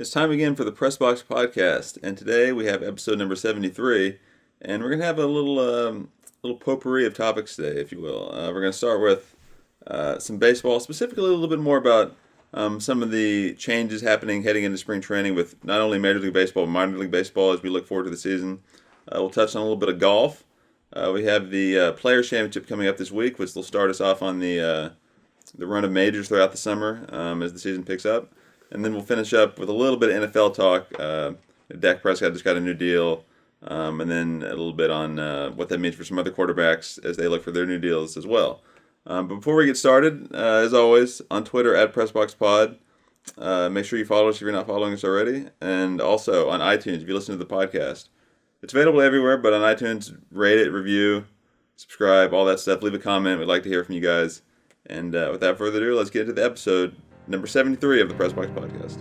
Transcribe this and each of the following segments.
It's time again for the Press Box Podcast, and today we have episode number 73, and we're going to have a little potpourri of topics today, if you will. We're going to start with some baseball, specifically a little bit more about some of the changes happening heading into spring training with not only Major League Baseball, but minor league baseball as we look forward to the season. We'll touch on a little bit of golf. We have the Players' Championship coming up this week, which will start us off on the run of majors throughout the summer as the season picks up. And then we'll finish up with a little bit of NFL talk. Dak Prescott just got a new deal. And then a little bit on what that means for some other quarterbacks as they look for their new deals as well. But before we get started, as always, on Twitter at PressBoxPod. Make sure you follow us if you're not following us already. And also on iTunes if you listen to the podcast. It's available everywhere, but on iTunes, rate it, review, subscribe, all that stuff. Leave a comment. We'd like to hear from you guys. And without further ado, let's get into the episode number 73 of the Press Box Podcast.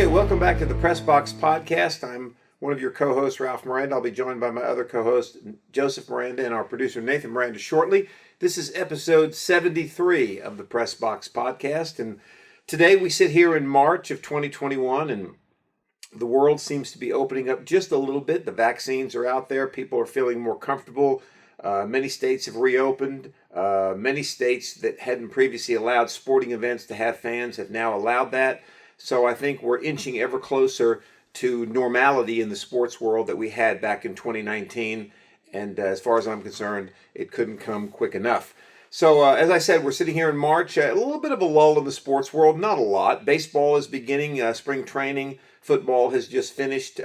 Welcome back to the Press Box Podcast. I'm one of your co-hosts, Ralph Miranda. I'll be joined by my other co-host, Joseph Miranda, and our producer, Nathan Miranda, shortly. This is episode 73 of the Press Box Podcast, and today we sit here in March of 2021, and the world seems to be opening up just a little bit. The vaccines are out there. People are feeling more comfortable. Many states have reopened. Many states that hadn't previously allowed sporting events to have fans have now allowed that. So I think we're inching ever closer to normality in the sports world that we had back in 2019. And as far as I'm concerned, it couldn't come quick enough. So as I said, we're sitting here in March. A little bit of a lull in the sports world, not a lot. Baseball is beginning spring training. Football has just finished.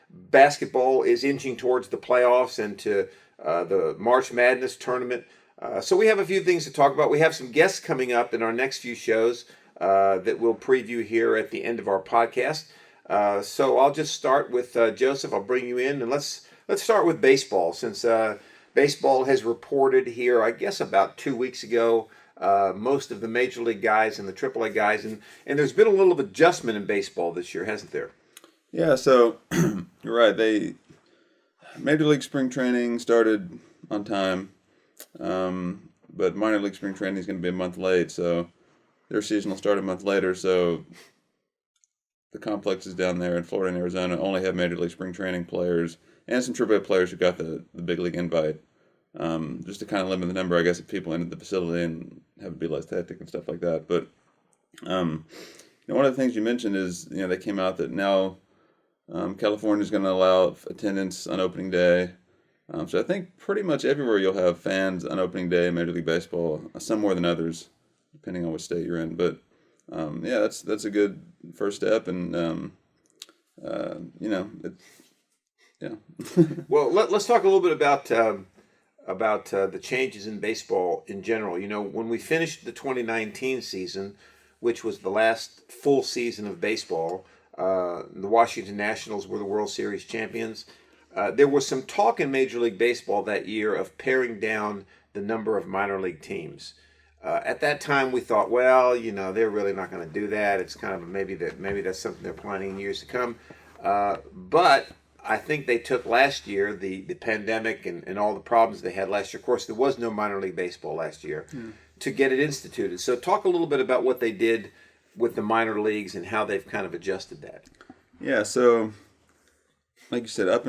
Basketball is inching towards the playoffs and to the March Madness tournament. So we have a few things to talk about. We have some guests coming up in our next few shows that we'll preview here at the end of our podcast. So I'll just start with Joseph. I'll bring you in, and let's start with baseball, since baseball has reported here, I guess about 2 weeks ago, most of the major league guys and the AAA guys, and there's been a little adjustment in baseball this year, hasn't there? Yeah, so you're right. Major League spring training started on time, but minor league spring training is going to be a month late, so their season will start a month later, so the complexes down there in Florida and Arizona only have Major League spring training players and some AAA players who got the big league invite, just to kind of limit the number, I guess, of people into the facility and have it be less hectic and stuff like that. But one of the things you mentioned is they came out that now California is going to allow attendance on opening day. So I think pretty much everywhere you'll have fans on opening day in Major League Baseball, some more than others, depending on what state you're in. But that's a good first step, and Well, let's talk a little bit about the changes in baseball in general. When we finished the 2019 season, which was the last full season of baseball, the Washington Nationals were the World Series champions. There was some talk in Major League Baseball that year of paring down the number of minor league teams. At that time, we thought, well, they're really not going to do that. It's kind of maybe that's something they're planning in years to come. But I think they took last year, the pandemic and all the problems they had last year. Of course, there was no minor league baseball last year to get it instituted. So talk a little bit about what they did with the minor leagues and how they've kind of adjusted that. Yeah, so like you said, up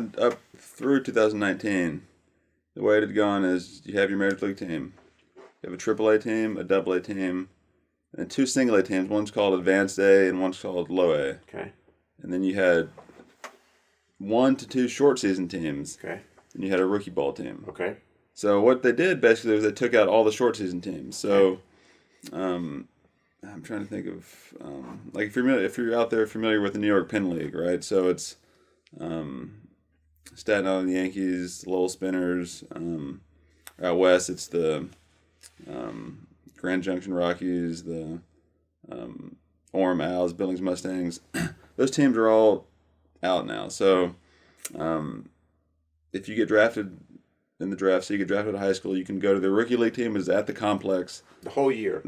through 2019, the way it had gone is you have your Major League team. You have a AAA team, a AA team, and two single A teams. One's called Advanced A and one's called Low A. Okay. And then you had 1 to 2 short season teams. Okay. And you had a rookie ball team. Okay. So what they did basically was they took out all the short season teams. So I'm trying to think of like if you're out there familiar with the New York Penn League, right? So it's Staten Island Yankees, Lowell Spinners. Out west, it's the Grand Junction Rockies, the Orem Owls, Billings Mustangs. Those teams are all out now. So if you get drafted in the draft, so you get drafted out of high school, you can go to the rookie league team is at the complex. The whole year.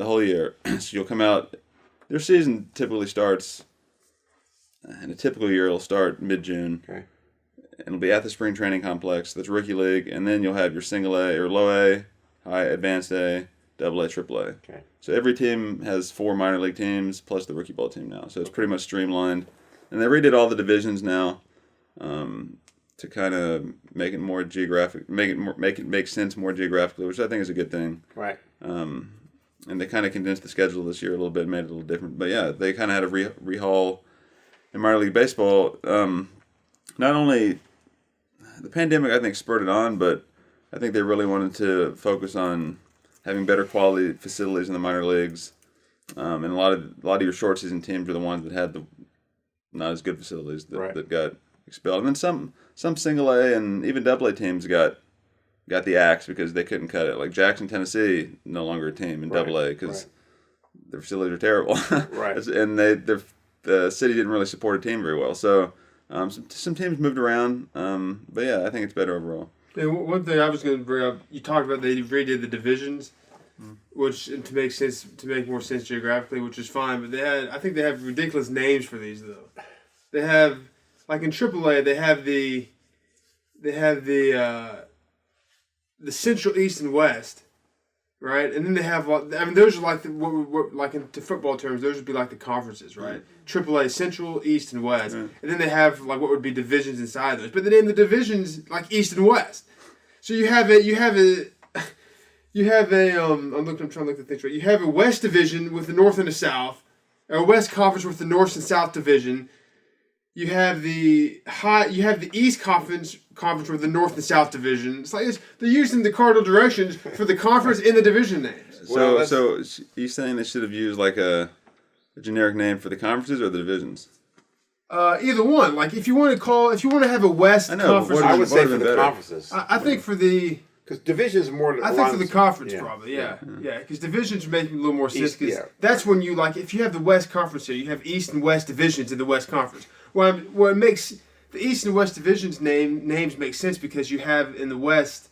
So you'll come out. Their season typically starts, in a typical year, it'll start mid-June. Okay. And it'll be at the spring training complex. That's rookie league. And then you'll have your single A or low A, high, advanced A, double A, triple A. Okay. So every team has 4 minor league teams plus the rookie ball team now. So it's pretty much streamlined. And they redid all the divisions now to kind of make it more geographic, make it make sense more geographically, which I think is a good thing. Right. And they kind of condensed the schedule this year a little bit, made it a little different. But yeah, they kind of had a rehaul in minor league baseball. Not only the pandemic, I think, spurred it on, but I think they really wanted to focus on having better quality facilities in the minor leagues. And a lot of your short season teams are the ones that had the not as good facilities that got expelled. And then some single A and even double A teams got the axe because they couldn't cut it. Like Jackson, Tennessee, no longer a team in double A because their facilities are terrible. Right. And the city didn't really support a team very well. So some teams moved around. But yeah, I think it's better overall. Yeah, one thing I was going to bring up, you talked about they redid the divisions, which to make more sense geographically, which is fine. But I think they have ridiculous names for these though. They have, like in AAA, they have the Central, East, and West, right? And then they have, those are like what like into football terms, those would be like the conferences, right? AAA, Central, East, and West, and then they have like what would be divisions inside those. But they name the divisions like East and West. So you have a I'm trying to look at things right. You have a West division with the North and the South, a West Conference with the North and South division. You have the East Conference with the North and South division. It's like they're using the cardinal directions for the conference and the division names. So you saying they should have used like a generic name for the conferences or the divisions? Either one. Like if you want to have a West conference, I would say for the conferences. I think for the because divisions are more. I think for the conference probably, yeah. Because divisions make a little more sense. Because that's when you if you have the West Conference here, you have East and West divisions in the West Conference. Well, it makes the East and West divisions names make sense because you have in the West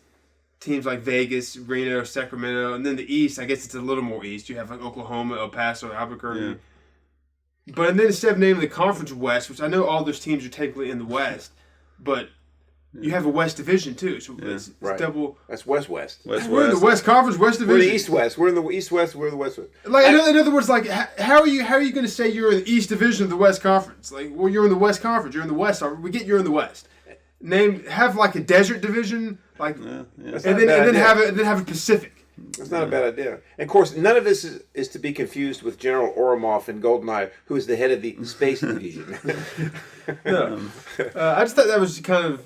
teams like Vegas, Reno, Sacramento, and then the East. I guess it's a little more East. You have like Oklahoma, El Paso, Albuquerque. Yeah. But then instead of naming the conference West, which I know all those teams are technically in the West, but you have a West division too, so it's double. That's West. We're in the West Conference, West division. We're the East West. We're in the East West. We're the West West. Like in other words, like how are you going to say you're in the East division of the West Conference? Like, well, you're in the West Conference. You're in the West. We get you're in the West. Have like a desert division, like, and then have a Pacific. That's not a bad idea. And of course, none of this is to be confused with General Oromov in GoldenEye, who is the head of the Space Division. No. I just thought that was kind of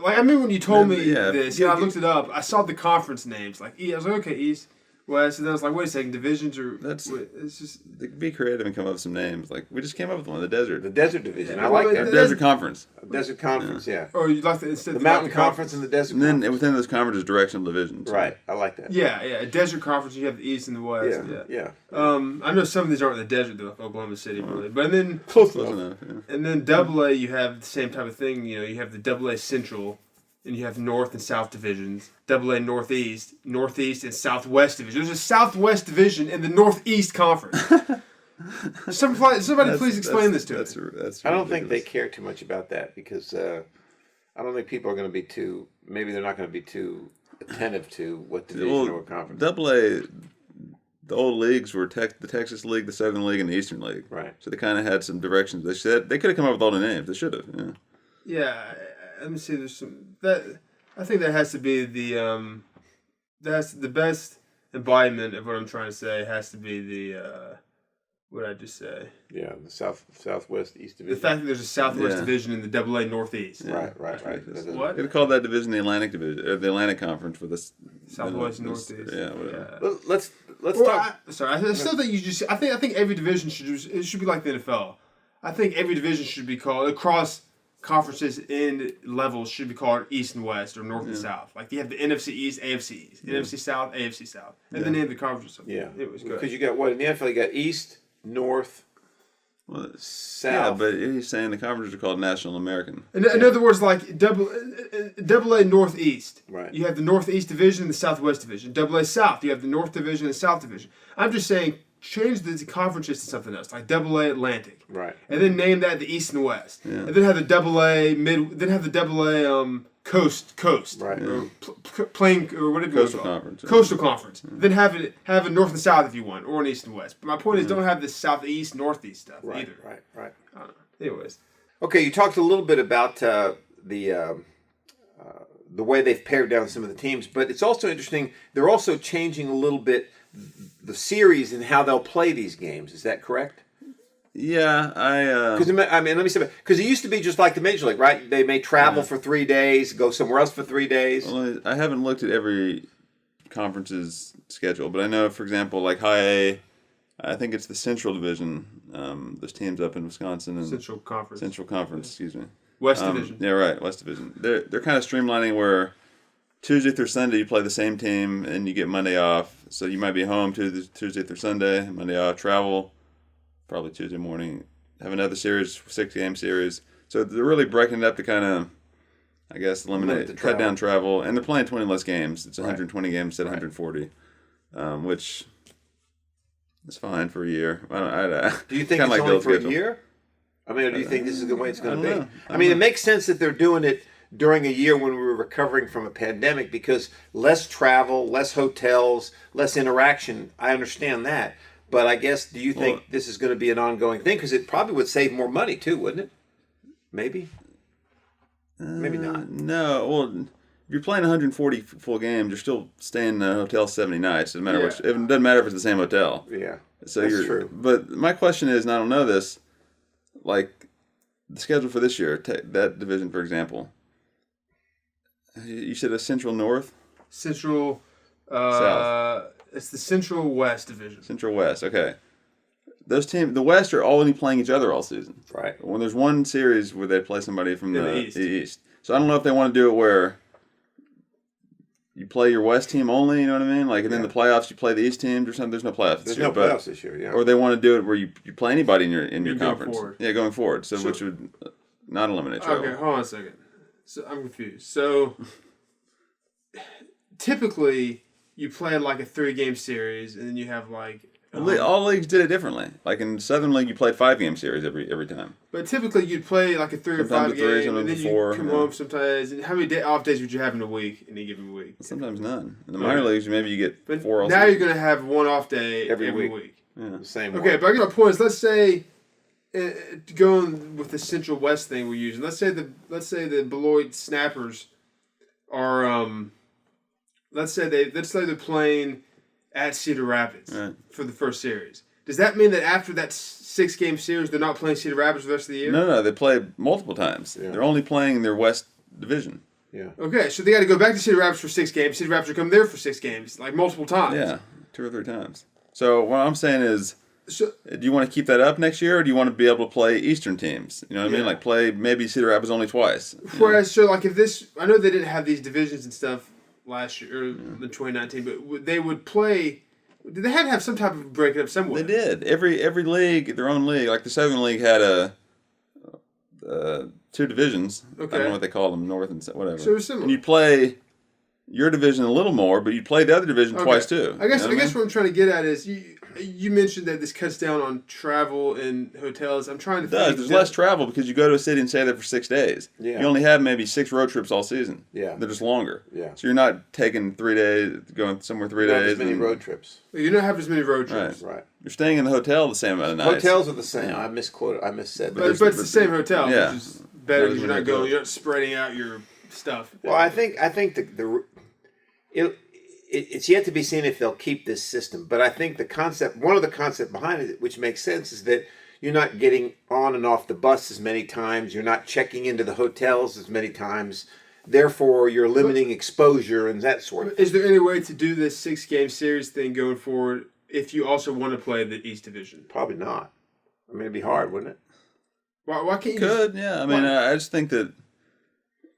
like, I remember when you told me this, I looked it up. I saw the conference names. Like, I was like, okay, East, West, and then I was like, wait a second, divisions are... it's just... Be creative and come up with some names. Like, we just came up with one, the Desert. The Desert Division. I like that. Desert Conference. Desert Conference, yeah. Or you like instead the Mountain Conference and the Desert Conference. And then within those conferences, directional divisions. Right, I like that. Yeah, a Desert Conference, you have the East and the West. Yeah. I know some of these aren't in the desert, though, like Oklahoma City, really. But then... Close enough. And then AA, you have the same type of thing. You know, you have the AA Central... And you have North and South divisions. AA Northeast, Northeast, and Southwest division. There's a Southwest division in the Northeast Conference. Somebody please explain this to us. I don't think they care too much about that because I don't think people are going to be too. Maybe they're not going to be too attentive to what division or what conference. AA, the old leagues were the Texas League, the Southern League, and the Eastern League. Right. So they kind of had some directions. They said they could have come up with all the names. They should have. Yeah. Let me see. There's some that I think that has to be the that's the best embodiment of what I'm trying to say. Has to be the what did I just say? Yeah, the Southwest East Division. The fact that there's a Southwest Division in the AA Northeast. Yeah. Right. What? They'd call that division the Atlantic Division, or the Atlantic Conference for this Southwest Northeast. Yeah, whatever. Well, let's talk. I still think you just. I think every division should be like the NFL. I think every division should be called across conferences in levels should be called East and West or North and South. Like you have the NFC East, AFC East, NFC South, AFC South, and then name the conference. Yeah, it was good because you got what in the NFL you got East, North, South. Yeah, but he's saying the conferences are called National American. In other words, like double A Northeast. Right. You have the Northeast Division and the Southwest Division. Double A South. You have the North Division and the South Division. I'm just saying, change the conferences to something else, like Double A Atlantic. Right. And then name that the East and West. Yeah. And then have the Double A Then have the Double A Coast. Right. Or Plain or whatever. Coastal Conference. Coastal Conference. Then have a North and South if you want, or an East and West. But my point is, don't have this Southeast, Northeast stuff either. Right. I don't know. Anyways. Okay, you talked a little bit about the way they've pared down some of the teams, but it's also interesting. They're also changing a little bit the series and how they'll play these games. Is that correct? Yeah, Because let me say, because it used to be just like the Major League, right? They may travel for 3 days, go somewhere else for 3 days. Well, I haven't looked at every conference's schedule, but I know, for example, like High A, I think it's the Central Division. There's teams up in Wisconsin and Central Conference. Excuse me. West Division. Yeah, right. West Division. They're kind of streamlining where Tuesday through Sunday you play the same team and you get Monday off. So you might be home Tuesday through Sunday, Monday off, travel, probably Tuesday morning, have another series, 6-game series. So they're really breaking it up to kind of, I guess, cut down travel. And they're playing 20 less games. It's 120 games instead of 140, which is fine for a year. Do you think it's only for a year? I mean, or do you think this is the way it's going to be? I mean, it makes sense that they're doing it during a year when we were recovering from a pandemic because less travel, less hotels, less interaction. I understand that. But I guess, do you think this is going to be an ongoing thing? Because it probably would save more money too, wouldn't it? Maybe? Maybe not. No. Well, if you're playing 140 full games, you're still staying in a hotel 70 nights. It doesn't matter if it's the same hotel. Yeah, so that's true. But my question is, and I don't know this, like the schedule for this year, that division, for example. You said a Central North? Central South. It's the Central West Division. Central West, okay. Those teams, the West are only playing each other all season. Right. When there's one series where they play somebody from the East. So I don't know if they want to do it where you play your West team only, you know what I mean? Like, and then the playoffs you play the East teams or something. There's no playoffs this year. There's no playoffs this year, yeah. Or they want to do it where you play anybody in your conference. Forward. Yeah, going forward. So which would not eliminate travel. Okay, hold on a second. So I'm confused. So typically you play like a 3-game series, and then you have like all leagues did it differently. Like in Southern League, you played 5-game series every time. But typically you'd play like a 3 or 5 game, and then you come home sometimes. And how many off days would you have in a week, in a given week? Sometimes none. In the minor leagues, maybe you get 4 all now season. you're going to have one off day every week. Yeah. The same Okay, way. but I guess my point is, let's say going with the Central West thing we're using. Let's say the Beloit Snappers are let's say they're playing at Cedar Rapids for the first series. Does that mean that after that 6-game series, they're not playing Cedar Rapids the rest of the year? No, they play multiple times. Yeah. They're only playing their West Division. Yeah. Okay, so they got to go back to Cedar Rapids for 6 games. Cedar Rapids will come there for 6 games, like multiple times. Yeah, 2 or 3 times. So what I'm saying is, do you want to keep that up next year, or do you want to be able to play Eastern teams? You know what I mean? Like play maybe Cedar Rapids only twice. Whereas, so like if this, I know they didn't have these divisions and stuff last year, or in 2019, but they would play. Did they have to have some type of break it up somewhere? They did. Every league, their own league. Like the Southern League had 2 divisions. Okay. I don't know what they call them, North and whatever. So it was similar. And you play your division a little more, but you play the other division twice too. I guess what I'm trying to get at is you mentioned that this cuts down on travel and hotels. I'm trying to think. There's less travel because you go to a city and stay there for 6 days. Yeah. You only have maybe 6 road trips all season. Yeah. They're just longer. Yeah. So you're not taking 3 days, going somewhere 3 Not days. as many road trips. You don't have as many road trips. Right. You're staying in the hotel the same amount of nights. Hotels are the same. I misquoted. I missaid. But it's the same hotel, Yeah. which is better because you're not spreading out your stuff. Well, I think it's yet to be seen if they'll keep this system. But I think one of the concepts behind it, which makes sense, is that you're not getting on and off the bus as many times. You're not checking into the hotels as many times. Therefore, you're limiting exposure and that sort of thing. Is there any way to do this 6-game series thing going forward if you also want to play the East Division? Probably not. I mean, it'd be hard, wouldn't it? Why can't you? Yeah. I mean, I just think that.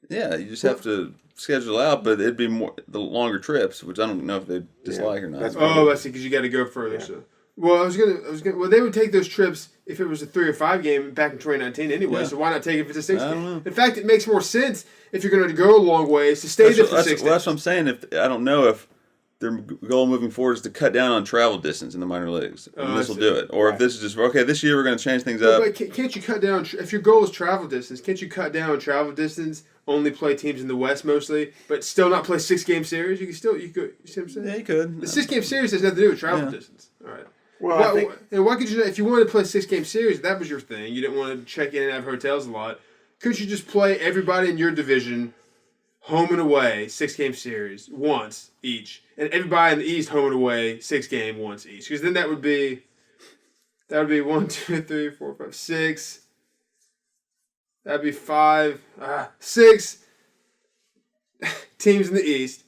Yeah, you just have to schedule out, but it'd be more the longer trips, which I don't know if they dislike or not. I see, because you got to go further. Yeah. So, well, I was gonna. Well, they would take those trips if it was a 3 or 5 game back in 2019 anyway. Yeah. So why not take it if it's a 6 game? In fact, it makes more sense if you're going to go a long ways to stay there for 6 days. Well, that's what I'm saying. I don't know if their goal moving forward is to cut down on travel distance in the minor leagues, and this will do it. Or if this is just okay, this year we're going to change things up. But can't you cut down if your goal is travel distance? Can't you cut down on travel distance? Only play teams in the West mostly, but still not play 6-game series. You could. You see what I'm saying? Yeah, you could. The 6-game series has nothing to do with travel distance. All right. Well, why could you? If you wanted to play a 6-game series, that was your thing. You didn't want to check in and have hotels a lot. Couldn't you just play everybody in your division, home and away, 6-game series once each, and everybody in the East home and away 6-game once each? Because then that would be 1, 2, 3, 4, 5, 6. That'd be 6 teams in the East.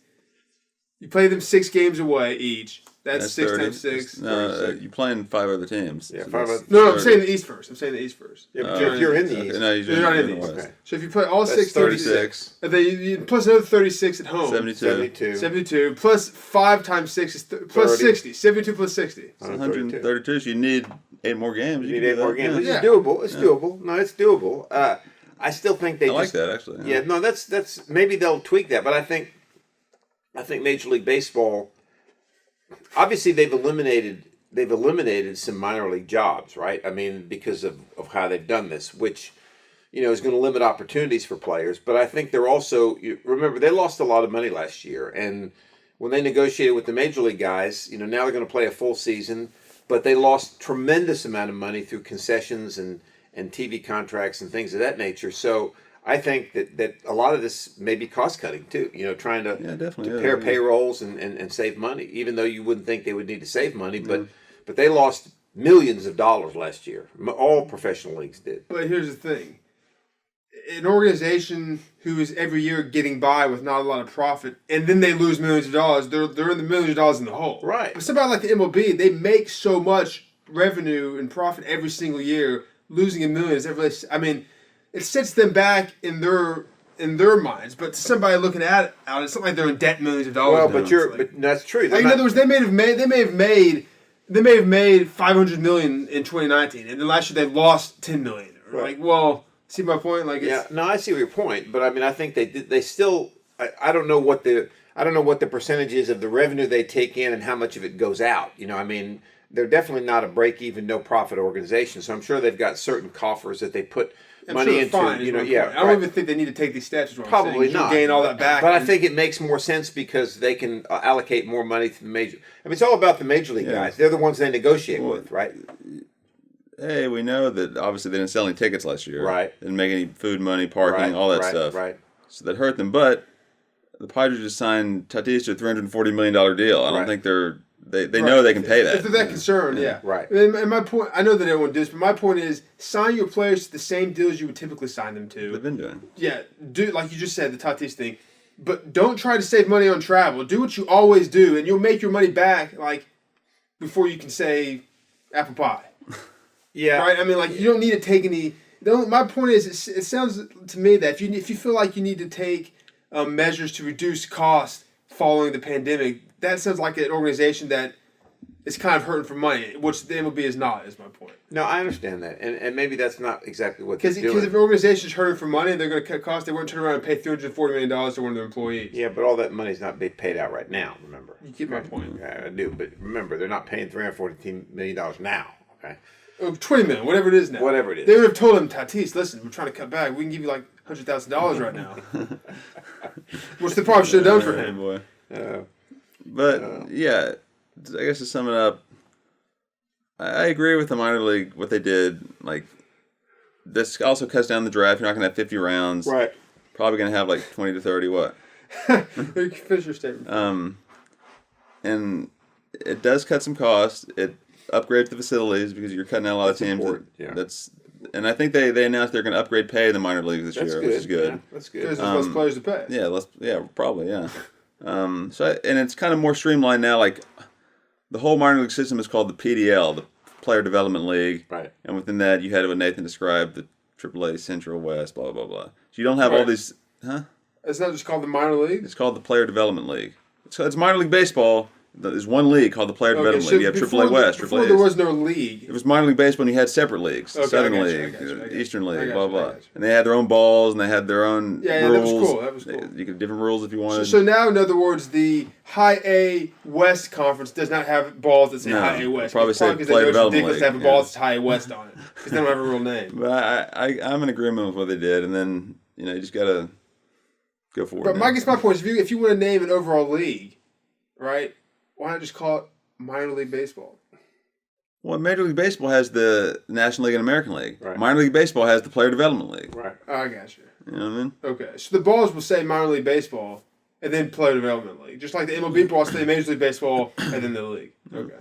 You play them 6 games away each. That's 6 times 6. No, you're playing 5 other teams. Yeah, so 5 other. No, I'm saying the East first. Yeah, but if you're in the East. No, you're not in the West. Okay. So if you play all that's 6 teams, 36. And then you plus another 36 at home. 72. Plus 5 times 6 is plus 60. 72 plus 60. It's 132. So you need 8 more games. You need 8 more games. Which is doable. It's doable. No, it's doable. I still think they like that, actually. Yeah, no, that's maybe they'll tweak that, but I think Major League Baseball, obviously they've eliminated some minor league jobs, right? I mean, because of how they've done this, which, is going to limit opportunities for players. But I think they're also, remember, they lost a lot of money last year. And when they negotiated with the Major League guys, now they're going to play a full season, but they lost tremendous amount of money through concessions and TV contracts and things of that nature. So I think that a lot of this may be cost cutting too. Trying to pare payrolls and save money, even though you wouldn't think they would need to save money. But they lost millions of dollars last year. All professional leagues did. But here's the thing: an organization who is every year getting by with not a lot of profit, and then they lose millions of dollars. They're in the millions of dollars in the hole. Right. But somebody like the MLB, they make so much revenue and profit every single year. Losing $1 million is really, I mean, it sets them back in their minds. But to somebody looking at it, it's not like they're in debt millions of dollars. Well, but that's true. Like, in other words, they may have made $500 million in 2019, and then last year they lost $10 million. Right. Like, well, see my point? Like, I see your point, but I mean, I think they still. I don't know what the percentage is of the revenue they take in and how much of it goes out. I mean. They're definitely not a break-even, no-profit organization, so I'm sure they've got certain coffers that they put money into. Fine, I don't even think they need to take these steps. Probably not. Gain all that back. But I think it makes more sense because they can allocate more money to the major. I mean, it's all about the major league guys. They're the ones they negotiate with, right? Hey, we know that obviously they didn't sell any tickets last year. Right. Didn't make any food money, parking, all that stuff. Right. So that hurt them. But the Padres just signed Tatis to a $340 million deal. I don't think They know they can pay that. If they're that concerned, yeah. Right. And my point, I know that everyone does, but my point is sign your players to the same deals you would typically sign them to. They've been doing. Yeah, do like you just said, the Tatis thing. But don't try to save money on travel. Do what you always do, and you'll make your money back before you can say apple pie. Yeah. Right? I mean, you don't need to take any. My point is, it sounds to me that if you feel like you need to take measures to reduce costs following the pandemic, that sounds like an organization that is kind of hurting for money, which the MLB is not, is my point. No, I understand that. And maybe that's not exactly what they're doing. Because if an organization is hurting for money, they're going to cut costs, they won't turn around and pay $340 million to one of their employees. Yeah, but all that money's not being paid out right now, remember. You get my point. Yeah, I do. But remember, they're not paying $314 million now, okay? $20 million, whatever it is now. Whatever it is. They would have told him, Tatis, listen, we're trying to cut back. We can give you $100,000 right now. Which they probably should have done for him. Boy. But, yeah, I guess to sum it up, I agree with the minor league, what they did. This also cuts down the draft. You're not going to have 50 rounds. Right. Probably going to have 20 to 30, what? Finish your statement. And it does cut some costs. It upgrades the facilities because you're cutting out a lot of teams. And I think they announced they're going to upgrade pay in the minor leagues this year, which is good. Yeah, that's good. Because there's less players to pay. Yeah, probably, yeah. And it's kind of more streamlined now. The whole minor league system is called the PDL, the Player Development League. Right. And within that, you had what Nathan described, the AAA Central West, blah, blah, blah. So you don't have all these, huh? It's not just called the minor league? It's called the Player Development League. It's minor league baseball. There's one league called the Player Development League. You have AAA West, before AAA there was no league. It was minor league baseball, and you had separate leagues. Southern League, Eastern League, blah, blah. And they had their own balls, and they had their own rules. That was cool. That was cool. You could different rules if you wanted. So now, in other words, the High A West Conference does not have balls that say High A West. Probably say Player Development League. It's ridiculous to have a ball that's High A West on it because they don't have a real name. But I'm in agreement with what they did, and then you just got to go forward. But I guess my point is, if you want to name an overall league, right? Why not just call it minor league baseball? Well, Major League Baseball has the National League and American League. Right. Minor League Baseball has the Player Development League. Right. I got you. You know what I mean? Okay, so the balls will say minor league baseball and then Player Development League, just like the MLB balls say Major League Baseball and then the league. Okay.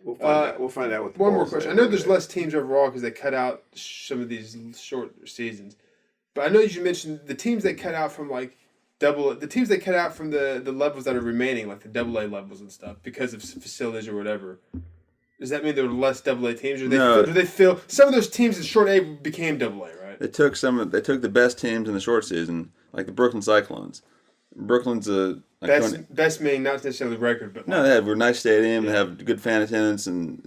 We'll find out. We'll find out what the one more question. I know there's less teams overall because they cut out some of these short seasons, but I know you mentioned the teams they cut out from the teams they cut out from the levels that are remaining, like the AA levels and stuff, because of facilities or whatever. Does that mean there were less AA teams, or do they feel some of those teams in short A became AA? Right. They took the best teams in the short season, like the Brooklyn Cyclones. Brooklyn's best meaning not necessarily record, but no, they have a nice stadium. They have good fan attendance, and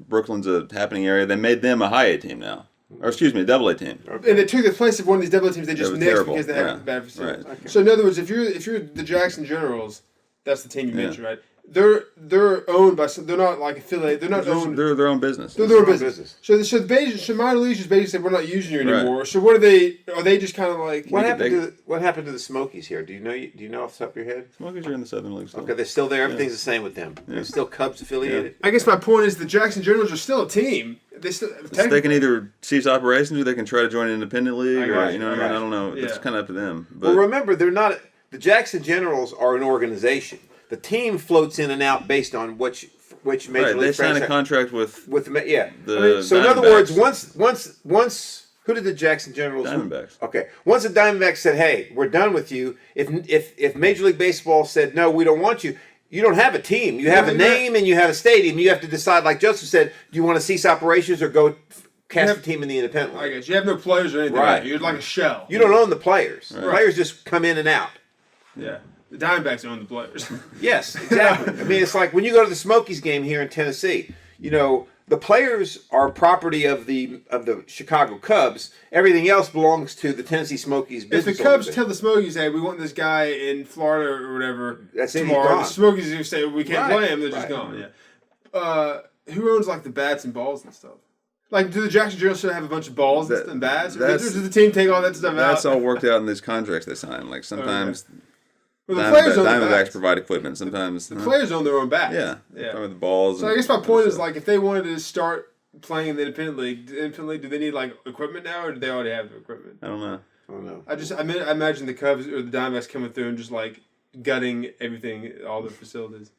Brooklyn's a happening area. They made them a high A team now. Or excuse me, a double A team. Okay. And they took the place of one of these double A teams they just nixed because they had bad facilities. Right. Okay. So in other words, if you're the Jackson Generals, that's the team you mentioned, right? They're owned by some. They're not like affiliated. They're not owned. They're their own business. They're their own business. So minor leagues just basically said we're not using you anymore. Right. So what are they? Are they just kind of like what happened to the Smokies here? Do you know off the top of your head? Smokies are in the Southern League still. Okay, they're still there. Everything's the same with them. They're still Cubs affiliated. I guess my point is the Jackson Generals are still a team. They can either cease operations or they can try to join an independent league. What I mean? I don't know. It's kind of up to them. But, well, remember, they're not. The Jackson Generals are an organization. The team floats in and out based on which major league. They sign a contract with so Diamondbacks. in other words, once who did the Jackson Generals? Diamondbacks. Okay, once the Diamondbacks said, "Hey, we're done with you," if Major League Baseball said, "No, we don't want you," you don't have a team. You have a name and you have a stadium. You have to decide, like Joseph said, do you want to cease operations or go cast a team in the independent league? I guess you have no players or anything. Right, you're like a shell. You don't own the players. Right. The players just come in and out. Yeah. The Diamondbacks own the players. Yes, exactly. I mean, it's like when you go to the Smokies game here in Tennessee, the players are property of the Chicago Cubs. Everything else belongs to the Tennessee Smokies business. If the Cubs tell the Smokies, hey, we want this guy in Florida or whatever tomorrow, the Smokies are going to say, we can't play him, they're just gone. Yeah. Who owns the bats and balls and stuff? Like, do the Jackson Generals still have a bunch of balls and bats? Or does the team take all that stuff out? That's all worked out in these contracts they sign. Like, sometimes... Okay. Well, the players own the Diamondbacks bats. Provide equipment. Sometimes the players own their own bats. Yeah. The balls. So I guess my point is if they wanted to start playing in the independent league, do they need equipment now, or do they already have the equipment? I don't know. I imagine the Cubs or the Diamondbacks coming through and just gutting everything, all their facilities.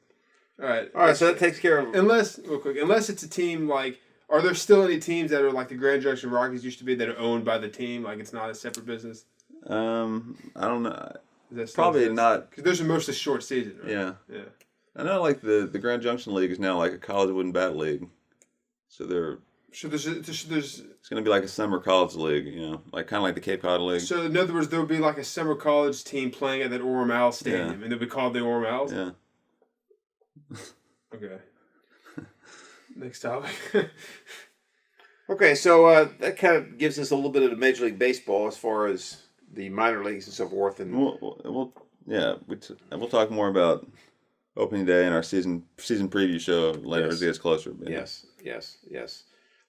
All right. So that takes care of. Unless it's a team are there still any teams that are like the Grand Junction Rockies used to be that are owned by the team? Like it's not a separate business. I don't know. Probably not, because those are mostly short season, right? Yeah. I know, the Grand Junction League is now like a college wooden bat league, so there's it's going to be like a summer college league, kind of like the Cape Cod League. So in other words, there would be like a summer college team playing at that Orem Owl Stadium, and they'd be called the Orem Owls. Yeah. Okay. Next topic. Okay, so that kind of gives us a little bit of the Major League Baseball as far as the minor leagues and so forth, and we'll talk more about opening day and our season preview show later as it gets closer. Yes.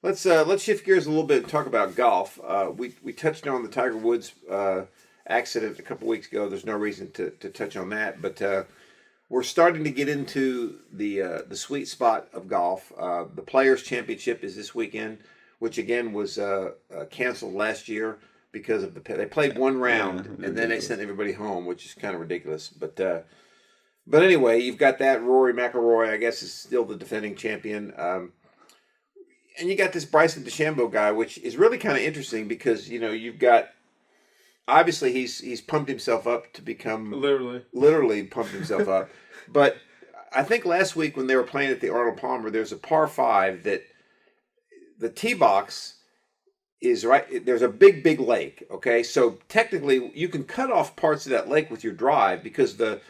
Let's shift gears a little bit and talk about golf. We touched on the Tiger Woods accident a couple weeks ago. There's no reason to touch on that, but we're starting to get into the sweet spot of golf. The Players Championship is this weekend, which again was canceled last year. Because of they played one round and then they sent everybody home, which is kind of ridiculous. But anyway, you've got that. Rory McIlroy, I guess, is still the defending champion, and you got this Bryson DeChambeau guy, which is really kind of interesting because you've got obviously he's pumped himself up to become literally pumped himself up. But I think last week when they were playing at the Arnold Palmer, there's a par 5 that the tee box. is right. There's a big lake. Okay, so technically you can cut off parts of that lake with your drive because the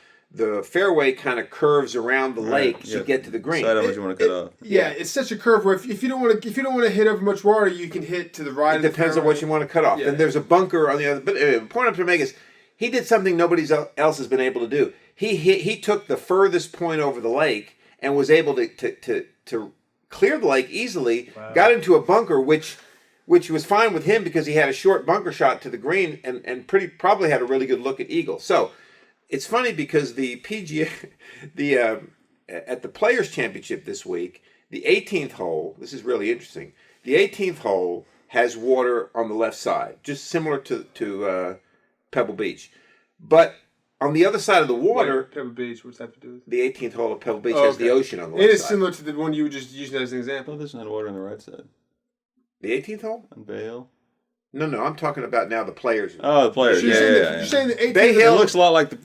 fairway kind of curves around the lake to get to the green. Decide how much you want to cut off. Yeah, it's such a curve where if you don't want to hit over much water, you can hit to the right. It depends on what you want to cut off. Yeah. Then there's a bunker on the other. But the point I'm trying to make is he did something nobody else has been able to do. He took the furthest point over the lake and was able to clear the lake easily. Wow. Got into a bunker which was fine with him because he had a short bunker shot to the green and probably had a really good look at eagle. So. It's funny because the PGA, at the Players Championship this week, the 18th hole. This is really interesting. The 18th hole has water on the left side, just similar to Pebble Beach, but on the other side of the water, Pebble Beach. What's that to do with? The 18th hole of Pebble Beach has the ocean on the left side. It is similar to the one you were just using as an example. Well, there's not water on the right side. The 18th hole On Bay Hill. No, I'm talking about now the Players. Oh, the Players. You're saying the 18th. Bay Hill it looks a lot like the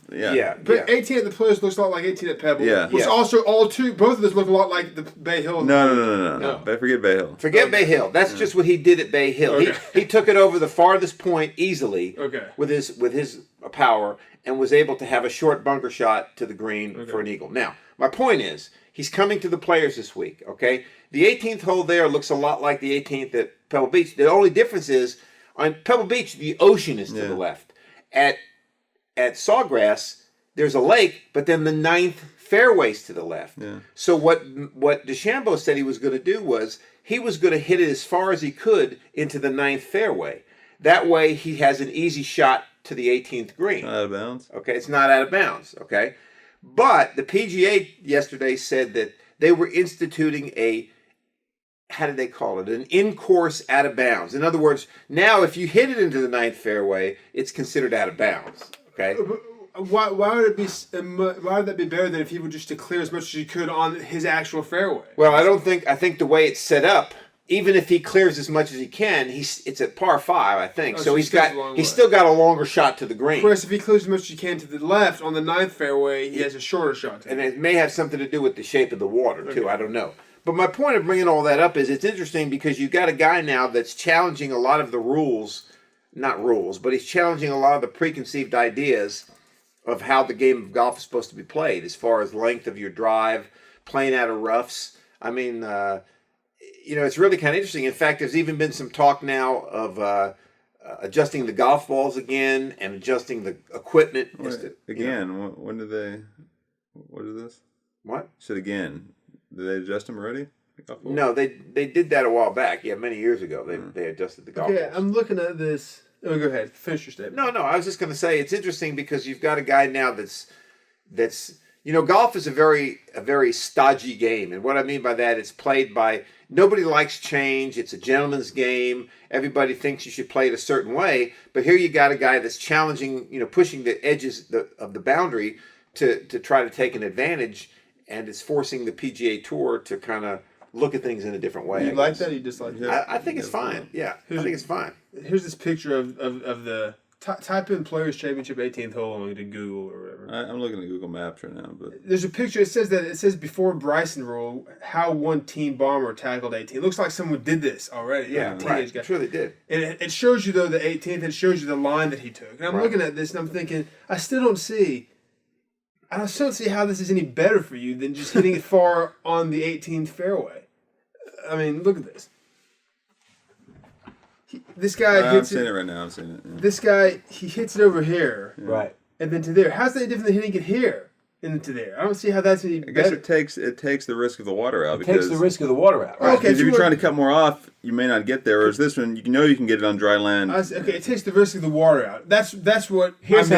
But 18 at the Players looks a lot like 18 at Pebble. Yeah. Which also both of those look a lot like the Bay Hill. No. Forget Bay Hill. Forget Bay Hill. That's just what he did at Bay Hill. Okay. He took it over the farthest point easily. Okay. With his power and was able to have a short bunker shot to the green for an eagle. Now, my point is, he's coming to the Players this week. Okay, the 18th hole there looks a lot like the 18th at Pebble Beach. The only difference is. On Pebble Beach, the ocean is to the left. At Sawgrass, there's a lake, but then the 9th fairway's to the left. Yeah. So what DeChambeau said he was going to do was he was going to hit it as far as he could into the 9th fairway. That way, he has an easy shot to the 18th green. Not out of bounds. Okay, it's not out of bounds. Okay, but the PGA yesterday said that they were instituting how did they call it? An in-course out of bounds. In other words, now if you hit it into the 9th fairway, it's considered out of bounds. Okay. Why would it be? Why would that be better than if he would just clear as much as he could on his actual fairway? Well, I think the way it's set up, even if he clears as much as he can, it's at par 5, I think. So he's still got a longer shot to the green. Whereas if he clears as much as he can to the left on the 9th fairway, he has a shorter shot. And it may have something to do with the shape of the water too. I don't know. But my point of bringing all that up is it's interesting because you've got a guy now that's challenging a lot of the not rules, but he's challenging a lot of the preconceived ideas of how the game of golf is supposed to be played as far as length of your drive, playing out of roughs. I mean, it's really kind of interesting. In fact, there's even been some talk now of adjusting the golf balls again and adjusting the equipment. When did they... What is this? What? Said again... Did they adjust them already? No, they did that a while back. Yeah, many years ago they adjusted the golf balls. I'm looking at this. Oh, go ahead. Finish your statement. No, I was just going to say it's interesting because you've got a guy now that's golf is a very stodgy game, and what I mean by that, it's played by nobody likes change. It's a gentleman's game. Everybody thinks you should play it a certain way, but here you got a guy that's challenging, pushing the edges of the boundary to try to take an advantage. And it's forcing the PGA Tour to kind of look at things in a different way. You like that or you dislike it? I think it's fine. Yeah, I think it's fine. Here's this picture of the... Type in Players Championship 18th hole into Google or whatever. I'm looking at Google Maps right now. But there's a picture. It says before Bryson rule, how one team bomber tackled 18. It looks like someone did this already. Yeah, right. I'm sure they did. And it shows you, though, the 18th. It shows you the line that he took. And I'm looking at this and I'm thinking, I still don't see how this is any better for you than just hitting it far on the 18th fairway. I mean, look at this. This guy hits it. I'm seeing it right now. I'm seeing it. Yeah. This guy, he hits it over here. Yeah. Right. And then to there. How's that different than hitting it here and to there? I don't see how that's any better. I guess it takes the risk of the water out. It takes the risk of the water out. Right. Okay, if you're trying to cut more off, you may not get there. Whereas this one, you can get it on dry land. Okay, it takes the risk of the water out. That's what here's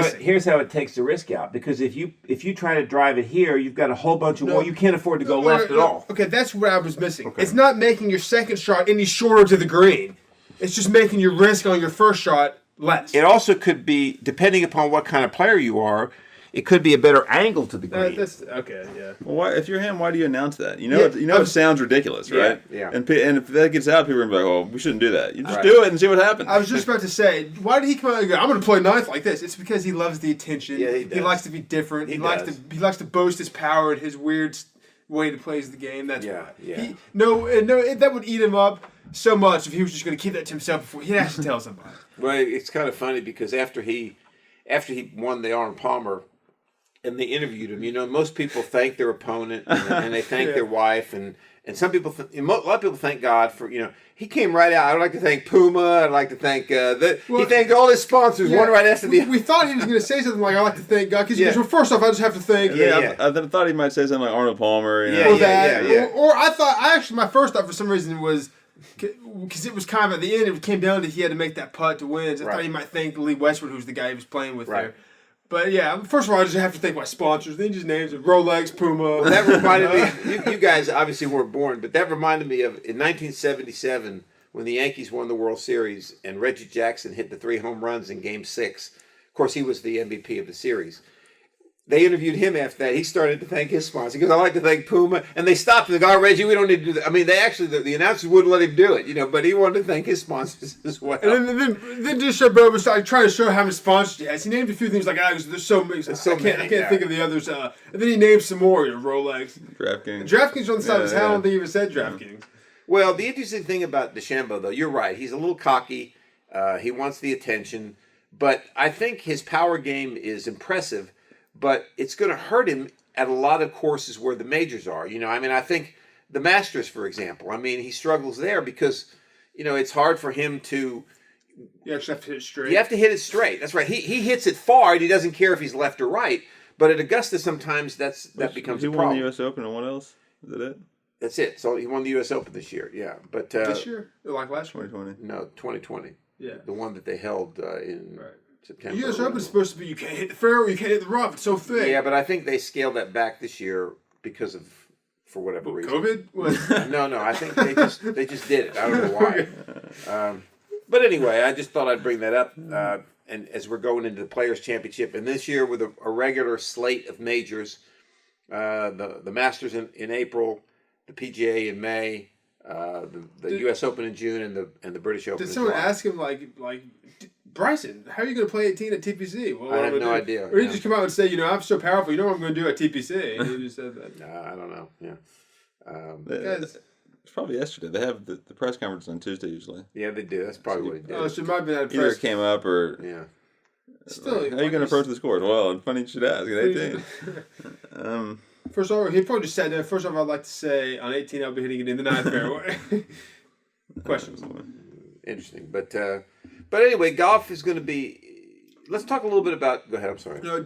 how it takes the risk out. Because if you try to drive it here, you've got a whole bunch of water. You can't afford to go left at all. Okay, that's what I was missing. Okay. It's not making your second shot any shorter to the green. It's just making your risk on your first shot less. It also could be, depending upon what kind of player you are, it could be a better angle to the green. Okay, yeah. Well, if you're him, why do you announce that? It sounds ridiculous, right? Yeah. And if that gets out, people are going to be like, "Oh, we shouldn't do that." You just do it and see what happens. I was just about to say, why did he come out and go, "I'm going to play ninth like this"? It's because he loves the attention. Yeah, he does. He likes to be different. He likes to boast his power and his weird way he plays the game. That's why. Yeah. That would eat him up so much if he was just going to keep that to himself before he has to tell somebody. Well, it's kind of funny because after he won the Arnold Palmer, and they interviewed him, most people thank their opponent and they thank their wife, and some people, a lot of people thank God for, he came right out. I'd like to thank Puma. I'd like to thank, he thanked all his sponsors, one right after the other. We thought he was going to say something like, I'd like to thank God, because he goes, well, first off, I just have to thank. I thought he might say something like Arnold Palmer. Or I thought, my first thought for some reason was, because it was kind of at the end, it came down to he had to make that putt to win. So I thought he might thank Lee Westwood, who's the guy he was playing with there. But yeah, first of all, I just have to thank my sponsors. Then just names of Rolex, Puma. Well, that reminded me. You guys obviously weren't born, but that reminded me of in 1977 when the Yankees won the World Series and Reggie Jackson hit the 3 home runs in Game 6. Of course, he was the MVP of the series. They interviewed him after that. He started to thank his sponsor. He goes, "I'd like to thank Puma," and they stopped him. They go, "Oh, Reggie, we don't need to do that." I mean, they actually the announcers wouldn't let him do it, but he wanted to thank his sponsors as well. And then DeChambeau was trying to show how many sponsors he has. He named a few things like, there's so many. I can't think of the others. And then he named some more. Rolex, DraftKings on the side of his hat. I don't think he even said DraftKings. Well, the interesting thing about DeChambeau, though, you're right. He's a little cocky. He wants the attention, but I think his power game is impressive. But it's going to hurt him at a lot of courses where the majors are. I think the Masters, for example. He struggles there because, it's hard for him to. You actually have to hit it straight. You have to hit it straight. That's right. He hits it far, and he doesn't care if he's left or right. But at Augusta, sometimes that becomes a problem. He won the U.S. Open, and what else? Is that it? That's it. So he won the U.S. Open this year. Yeah, but this year, like last year, 2020. No, 2020. Yeah, the one that they held in. Right. September. The U.S. Open is supposed to be you can't hit the fairway, you can't hit the rough. It's so thick. Yeah, but I think they scaled that back this year because of for whatever reason. COVID? No. I think they just did it. I don't know why. But anyway, I just thought I'd bring that up. And as we're going into the Players Championship, and this year with a regular slate of majors, the Masters in April, the PGA in May, the U.S. Open in June, and the British Open. Did someone ask him like? Bryson, how are you going to play 18 at TPC? I have no idea. Or he just come out and say, I'm so powerful, you know what I'm going to do at TPC? He just said that. I don't know. Yeah. It's probably yesterday. They have the press conference on Tuesday usually. Yeah, they do. That's probably what he did. Oh, so it might have been at a Either it came up or... Yeah. Still, how are you going to approach this course? Well, funny you should ask. At 18. First of all, he probably just said that. First off, I'd like to say on 18, I'll be hitting it in the 9th fairway. Questions. Interesting. But anyway, golf is going to be... Let's talk a little bit about... Go ahead, I'm sorry. No,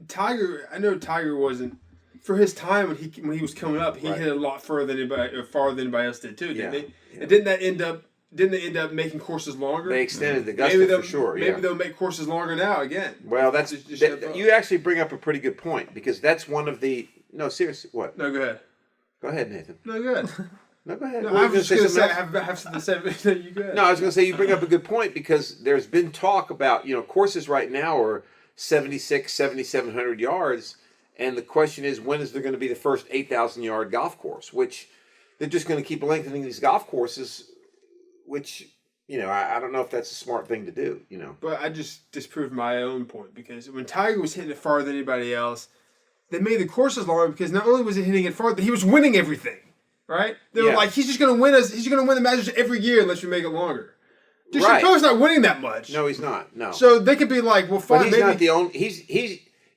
Tiger... I know Tiger wasn't... For his time when he was coming up, he hit a lot farther than anybody else did too, didn't he? Yeah. And didn't they end up making courses longer? They extended the Augusta for sure. Maybe they'll make courses longer now again. Well, you actually bring up a pretty good point because that's one of the... No, seriously, what? No, go ahead. Go ahead, Nathan. No, go ahead. No, go ahead. No, I was just going to say, I have something to say. You go ahead. No, I was going to say you bring up a good point because there's been talk about, courses right now are 7,700 yards, and the question is, when is there going to be the first 8,000-yard golf course? Which they're just going to keep lengthening these golf courses, which, I don't know if that's a smart thing to do, But I just disproved my own point because when Tiger was hitting it farther than anybody else, they made the courses longer because not only was he hitting it farther, he was winning everything. Right? They were like, he's just going to win us. He's going to win the Masters every year unless we make it longer. DeChambeau's not winning that much. No, he's not. No. So they could be like, well, fine. But he's not the only.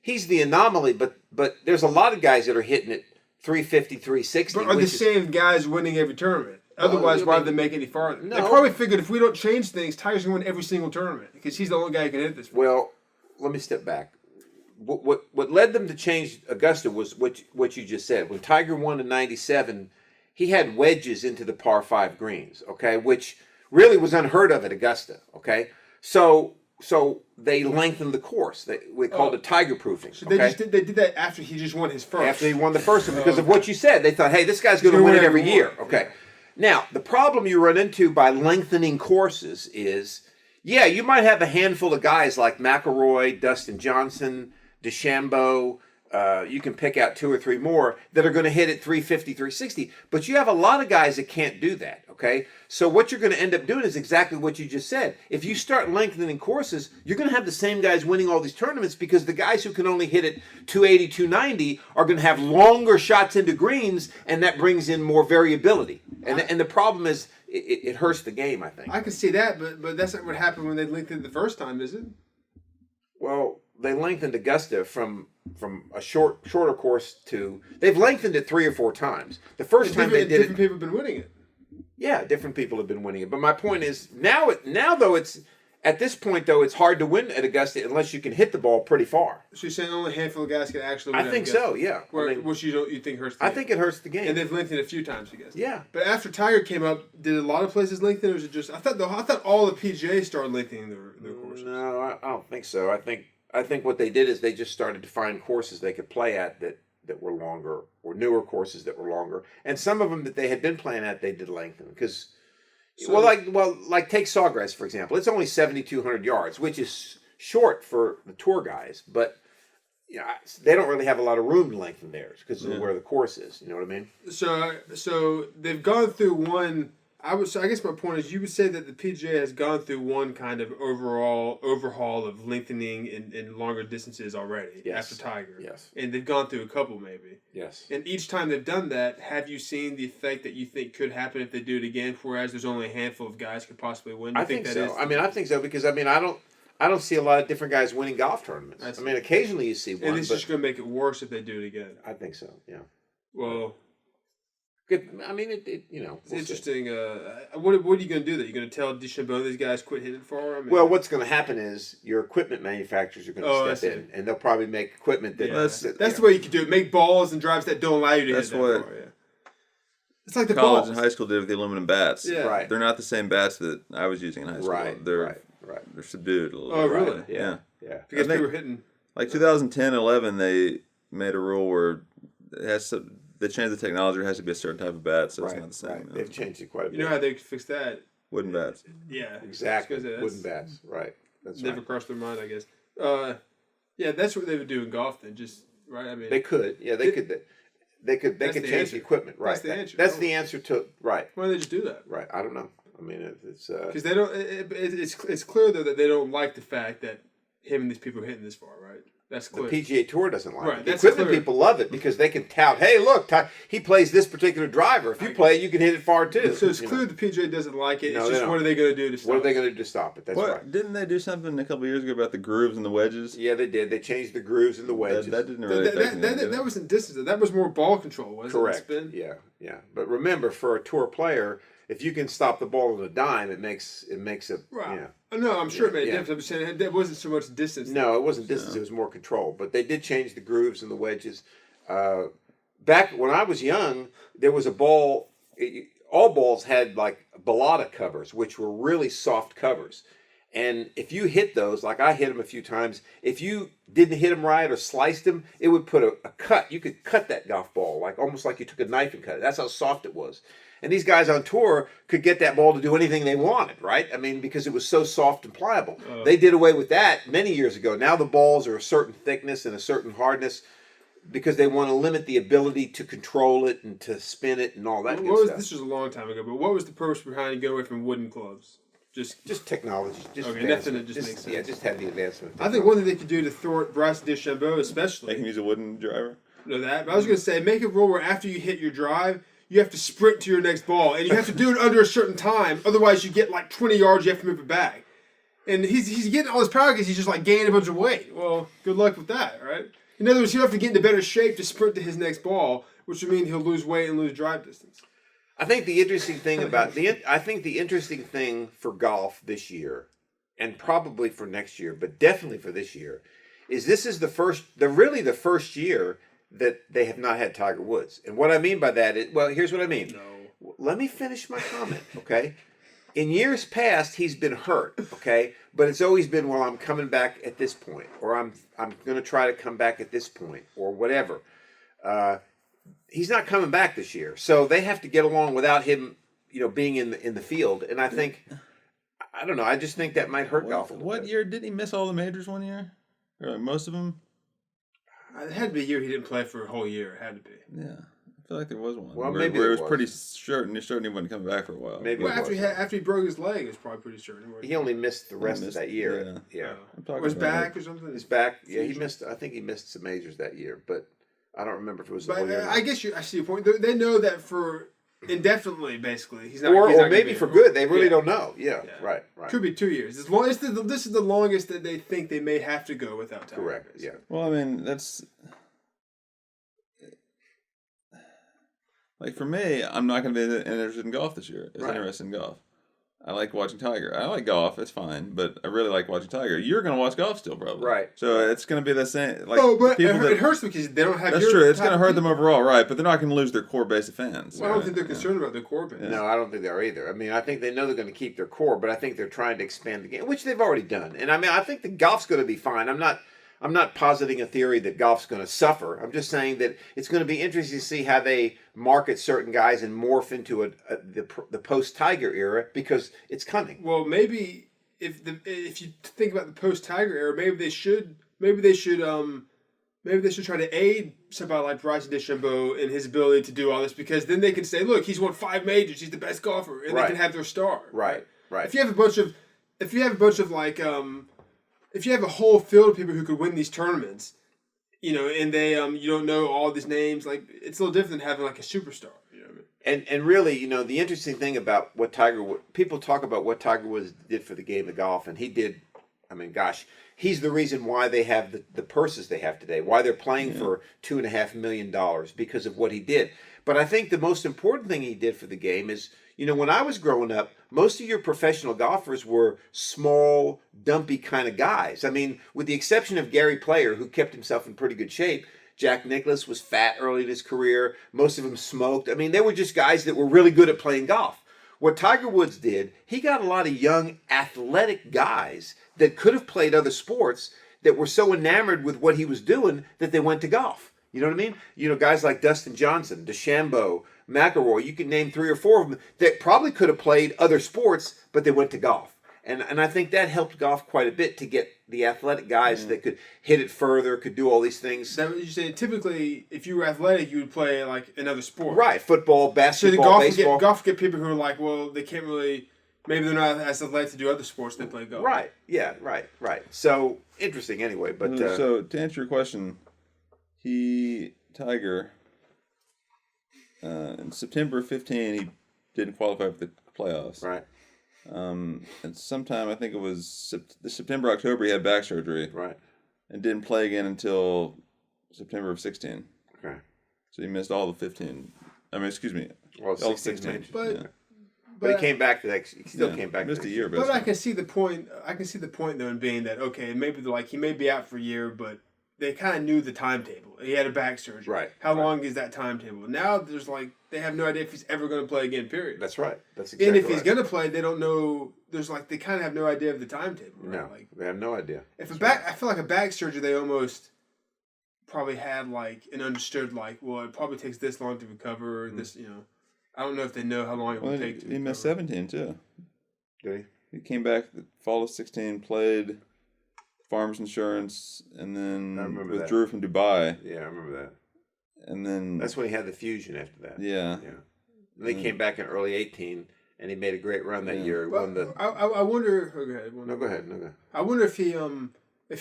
He's the anomaly. But there's a lot of guys that are hitting it 350, 360. But are the same guys winning every tournament? Otherwise, why would they make any farther? No. They probably figured if we don't change things, Tiger's going to win every single tournament because he's the only guy who can hit this. Well, let me step back. What led them to change Augusta was what you just said. When Tiger won in '97. He had wedges into the par 5 greens, okay, which really was unheard of at Augusta, okay? So they lengthened the course. We called it tiger proofing. So they did that after he just won his first. After he won the first one, because of what you said. They thought, hey, this guy's going to win it every year, okay? Now, the problem you run into by lengthening courses is, you might have a handful of guys like McIlroy, Dustin Johnson, DeChambeau, you can pick out 2 or 3 more that are going to hit at 350, 360. But you have a lot of guys that can't do that, okay? So what you're going to end up doing is exactly what you just said. If you start lengthening courses, you're going to have the same guys winning all these tournaments because the guys who can only hit at 280, 290 are going to have longer shots into greens, and that brings in more variability. And the problem is it hurts the game, I think. I can see that, but that's not what happened when they lengthened the first time, is it? Well, they lengthened Augusta from a shorter course to... They've lengthened it 3 or 4 times. The first time they did it... Different people have been winning it. Yeah, different people have been winning it. But my point is, now though, it's... At this point, though, it's hard to win at Augusta unless you can hit the ball pretty far. So you're saying only a handful of guys can actually win I think so, yeah. Which you think hurts the game? I think it hurts the game. And they've lengthened it a few times, I guess. Yeah. But after Tiger came up, did a lot of places lengthen, or was it just... I thought all the PGA started lengthening their courses. No, I don't think so. I think what they did is they just started to find courses they could play at that were longer, or newer courses that were longer. And some of them that they had been playing at, they did lengthen. Because, like take Sawgrass, for example. It's only 7,200 yards, which is short for the tour guys. But they don't really have a lot of room to lengthen theirs because of where the course is. You know what I mean? So they've gone through one... I guess my point is, you would say that the PGA has gone through one kind of overall overhaul of lengthening in longer distances already after Tiger. Yes. And they've gone through a couple maybe. Yes. And each time they've done that, have you seen the effect that you think could happen if they do it again, whereas there's only a handful of guys could possibly win? I think so. I think so because I don't see a lot of different guys winning golf tournaments. Occasionally you see one. And it's just going to make it worse if they do it again. I think so, yeah. Well... Good. It's interesting. What are you going to do? That you're going to tell DeChambeau these guys quit hitting far? Well, what's going to happen is your equipment manufacturers are going to step in, and they'll probably make equipment that. Yeah. That's the way you can do it. Make balls and drives that don't allow you to hit that far. Yeah. It's like the college balls. and high school did with the aluminum bats. Yeah. Right. They're not the same bats that I was using in high school. Right. They're subdued a little bit. Oh, really? Yeah. Because people were hitting. Like 2010, 11, they made a rule where it has to. They changed the technology. It has to be a certain type of bat, so it's not the same. Right. They've changed it quite a bit. You know how they fixed that? Wooden bats. Yeah. Exactly. Wooden bats. Right. That's never crossed their mind, I guess. Yeah, that's what they would do in golf then. Just right. I mean, they could. Yeah, they could. They could change the equipment. Right. That's the answer. That's the answer to right. Why don't they just do that? Right. I don't know. I mean, it's because they don't. It's clear though that they don't like the fact that him and these people are hitting this far, right? That's clear. The PGA Tour doesn't like it. The That's equipment clear. people love it because they can tout, hey, look, he plays this particular driver. If you play it, you can hit it far too. So it's clear the PGA doesn't like it. No, it's just what are they going to do to stop it? What are they going to do to stop it? That's right. Didn't they do something a couple of years ago about the grooves and the wedges? Yeah, they did. They changed the grooves and the wedges. That didn't really affect me. That wasn't distance. That was more ball control, wasn't it? Correct. Spin? Yeah. But remember, for a tour player, if you can stop the ball on a dime, it makes it. Right. Yeah. No, I'm sure it made a difference. I'm saying that wasn't so much distance. No, it wasn't distance. It was more control. But they did change the grooves and the wedges. Back when I was young, there was a ball. All balls had like balata covers, which were really soft covers. And if you hit those, like I hit them a few times, if you didn't hit them right or sliced them, it would put a cut. You could cut that golf ball, almost like you took a knife and cut it. That's how soft it was. And these guys on tour could get that ball to do anything they wanted, right? I mean, because it was so soft and pliable. They did away with that many years ago. Now the balls are a certain thickness and a certain hardness because they want to limit the ability to control it and to spin it and all that good stuff. This was a long time ago, but what was the purpose behind going away from wooden clubs? Just technology. Nothing that just makes sense. Yeah, just had the advancement. I think one thing they could do to thwart Bryson DeChambeau especially. They can use a wooden driver? Know that. But I was going to say, make a rule where after you hit your drive, you have to sprint to your next ball, and you have to do it under a certain time. Otherwise, you get like 20 yards. You have to move it back. And he's getting all his power because he's just like gaining a bunch of weight. Well, good luck with that, right? In other words, he'll have to get into better shape to sprint to his next ball, which would mean he'll lose weight and lose drive distance. I think the interesting thing the interesting thing for golf this year, and probably for next year, but definitely for this year, is this is the first year that they have not had Tiger Woods. And what I mean by that is, well, here's what I mean. No. Let me finish my comment, okay? In years past, he's been hurt, okay? But it's always been, well, I'm coming back at this point, or I'm going to try to come back at this point, or whatever. He's not coming back this year, so they have to get along without him, being in the field. And I think, I don't know, I just think that might hurt golf a little bit. What year did he miss all the majors? 1 year, or most of them? It had to be a year he didn't play for a whole year. It had to be. Yeah. I feel like there was one. Well, where, maybe where it it was pretty was. certain he wasn't coming back for a while. Maybe Well, it was. after he broke his leg, it's probably pretty certain. He only missed the rest of that year. Yeah. I'm talking Was about back or something? His back. Yeah, he missed. I think he missed some majors that year, but I don't remember if it was the But whole year. I guess I see your point. They know that for indefinitely, basically, he's not. Or he's not maybe gonna for be good. They really don't know. Yeah. Right. Could be 2 years. As long this is the longest that they think they may have to go without Tiger. Correct. Yeah. Well, I mean, that's like for me. I'm not going to be interested in golf this year. Interested in golf. I like watching Tiger. I like golf. It's fine, but I really like watching Tiger. You're going to watch golf still, probably. Right. So it's going to be the same. Like, but people it hurts because they don't have. That's true. It's going to hurt them overall, right? But they're not going to lose their core base of fans. Well, I don't think they're concerned about their core base. No, I don't think they are either. I mean, I think they know they're going to keep their core, but I think they're trying to expand the game, which they've already done. And I mean, I think the golf's going to be fine. I'm not positing a theory that golf's going to suffer. I'm just saying that it's going to be interesting to see how they market certain guys and morph into the post-Tiger era because it's coming. Well, maybe if you think about the post-Tiger era, maybe they should try to aid somebody like Bryson DeChambeau in his ability to do all this because then they can say, look, he's won 5 majors, he's the best golfer, and they can have their star. Right. If you have a bunch of like if you have a whole field of people who could win these tournaments, and they you don't know all these names, like it's a little different than having like a superstar. You know what I mean? And really, the interesting thing about what people talk about what Tiger Woods did for the game of golf, and he did. I mean, gosh, he's the reason why they have the purses they have today, why they're playing for $2.5 million because of what he did. But I think the most important thing he did for the game is, when I was growing up, most of your professional golfers were small, dumpy kind of guys. I mean, with the exception of Gary Player, who kept himself in pretty good shape, Jack Nicklaus was fat early in his career. Most of them smoked. I mean, they were just guys that were really good at playing golf. What Tiger Woods did, he got a lot of young, athletic guys that could have played other sports that were so enamored with what he was doing that they went to golf. You know what I mean? Guys like Dustin Johnson, DeChambeau, McIlroy, you can name 3 or 4 of them that probably could have played other sports, but they went to golf. And I think that helped golf quite a bit to get the athletic guys that could hit it further, could do all these things. That you say typically, if you were athletic, you would play like another sport. Right, football, basketball, so baseball. Golf get people who are like, well, they can't really. Maybe they're not as athletic to do other sports. They play golf. Right. Yeah. Right. So interesting. Anyway, but so to answer your question, Tiger. In September 15, he didn't qualify for the playoffs. Right. And sometime, I think it was September, October, he had back surgery. Right. And didn't play again until September of 16. Okay. So he missed all the 15. I mean, excuse me. All 16 majors. But he came back the next. He still came back. Missed a year, but I can see the point. I can see the point though in being that okay, maybe he may be out for a year, but they kind of knew the timetable. He had a back surgery. Right. How long is that timetable? Now there's they have no idea if he's ever going to play again. Period. That's right. That's exactly. And if he's going to play, they don't know. There's they kind of have no idea of the timetable. Right? No, they have no idea. If I feel like a back surgery, they almost probably had and understood well, it probably takes this long to recover. This I don't know if they know how long it will take to. He missed 17 too. Did he? He came back the fall of 16, played Farmers Insurance, and then withdrew from Dubai. Yeah, I remember that. And then that's when he had the fusion after that. Yeah. Yeah. And they came back in early 18, and he made a great run that year. Well, I wonder. Oh, go ahead. No, go ahead. No, go ahead. I wonder if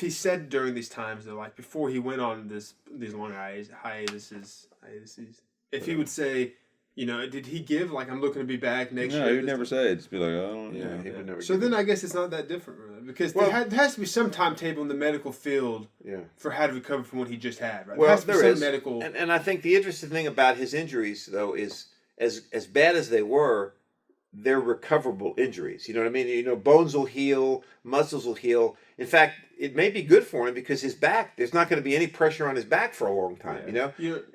he said during these times though, before he went on these long hiatuses, if he would say. Did he give I'm looking to be back next year? No, he would never say it. Just be like, I don't. Yeah, he would never. So then I guess it's not that different, really, because there has to be some timetable in the medical field for how to recover from what he just had, right? Well, there is medical. And I think the interesting thing about his injuries, though, is as bad as they were, they're recoverable injuries. You know what I mean? Bones will heal, muscles will heal. In fact, it may be good for him because his back, there's not going to be any pressure on his back for a long time,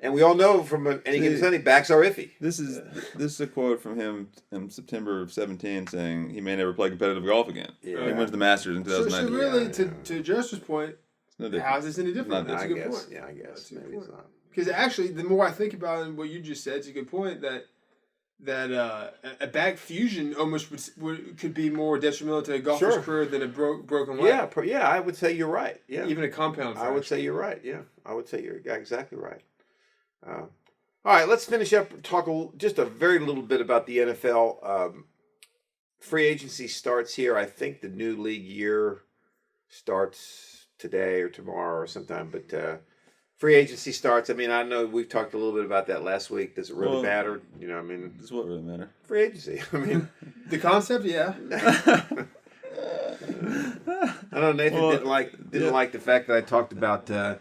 And we all know from any given Sunday, backs are iffy. This is a quote from him in September of 17 saying he may never play competitive golf again. Yeah. He wins the Masters in 2019. So really, to Joseph's point, how is this any different? That's a good point. Yeah, I guess. Maybe it's not. Because actually, the more I think about it and what you just said, it's a good point that a back fusion almost could be more detrimental to a golfer's career than a broken leg. Yeah, I would say you're right. Yeah, even a compound fracture. I would say you're right. Yeah, I would say you're exactly right. All right, let's finish up and talk just a very little bit about the NFL. Free agency starts here. I think the new league year starts today or tomorrow or sometime, but free agency starts. I mean, I know we've talked a little bit about that last week. Does it really matter? You know, I mean, does what really matter? Free agency. I mean, the concept, yeah. I know Nathan didn't like the fact that I talked about the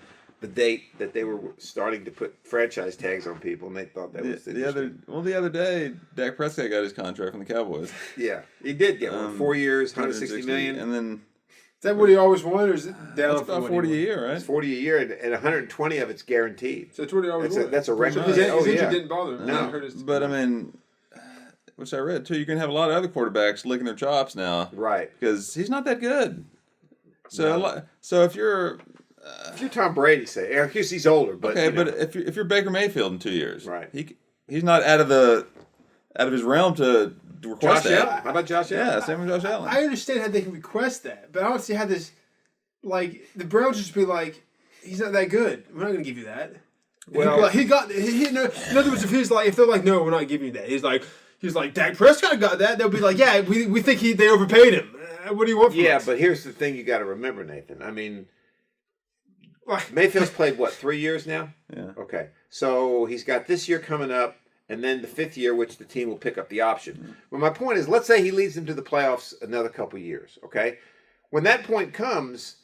date that they were starting to put franchise tags on people, and they thought that was the other day, Dak Prescott got his contract from the Cowboys. Yeah, he did get one. 4 years, $160 million, and then. Is that what he always wanted, or is it down? That's about 40 a year, right? It's 40 a year, and 120 of it's guaranteed. So it's what he always wanted. That's a record. His injury didn't bother him. No, but I mean, which I read too, you can have a lot of other quarterbacks licking their chops now, right? Because he's not that good. So, so if you're Tom Brady, say, he's older, but okay, but if you're Baker Mayfield in 2 years, right? He's not out of his realm to request Josh that. Allen. How about Josh Allen? Yeah, same with Josh Allen. I understand how they can request that, but I don't see how this, like, the Browns just be like, he's not that good. We're not going to give you that. Well, in other words, if they're like, no, we're not giving you that. He's like, Dak Prescott got that. They'll be like, yeah, we think they overpaid him. What do you want from us? Yeah, but here's the thing you got to remember, Nathan. I mean, Mayfield's played, 3 years now? Yeah. Okay. So he's got this year coming up, and then the 5th year, which the team will pick up the option. Mm-hmm. Well, my point is, let's say he leads them to the playoffs another couple years, okay? When that point comes,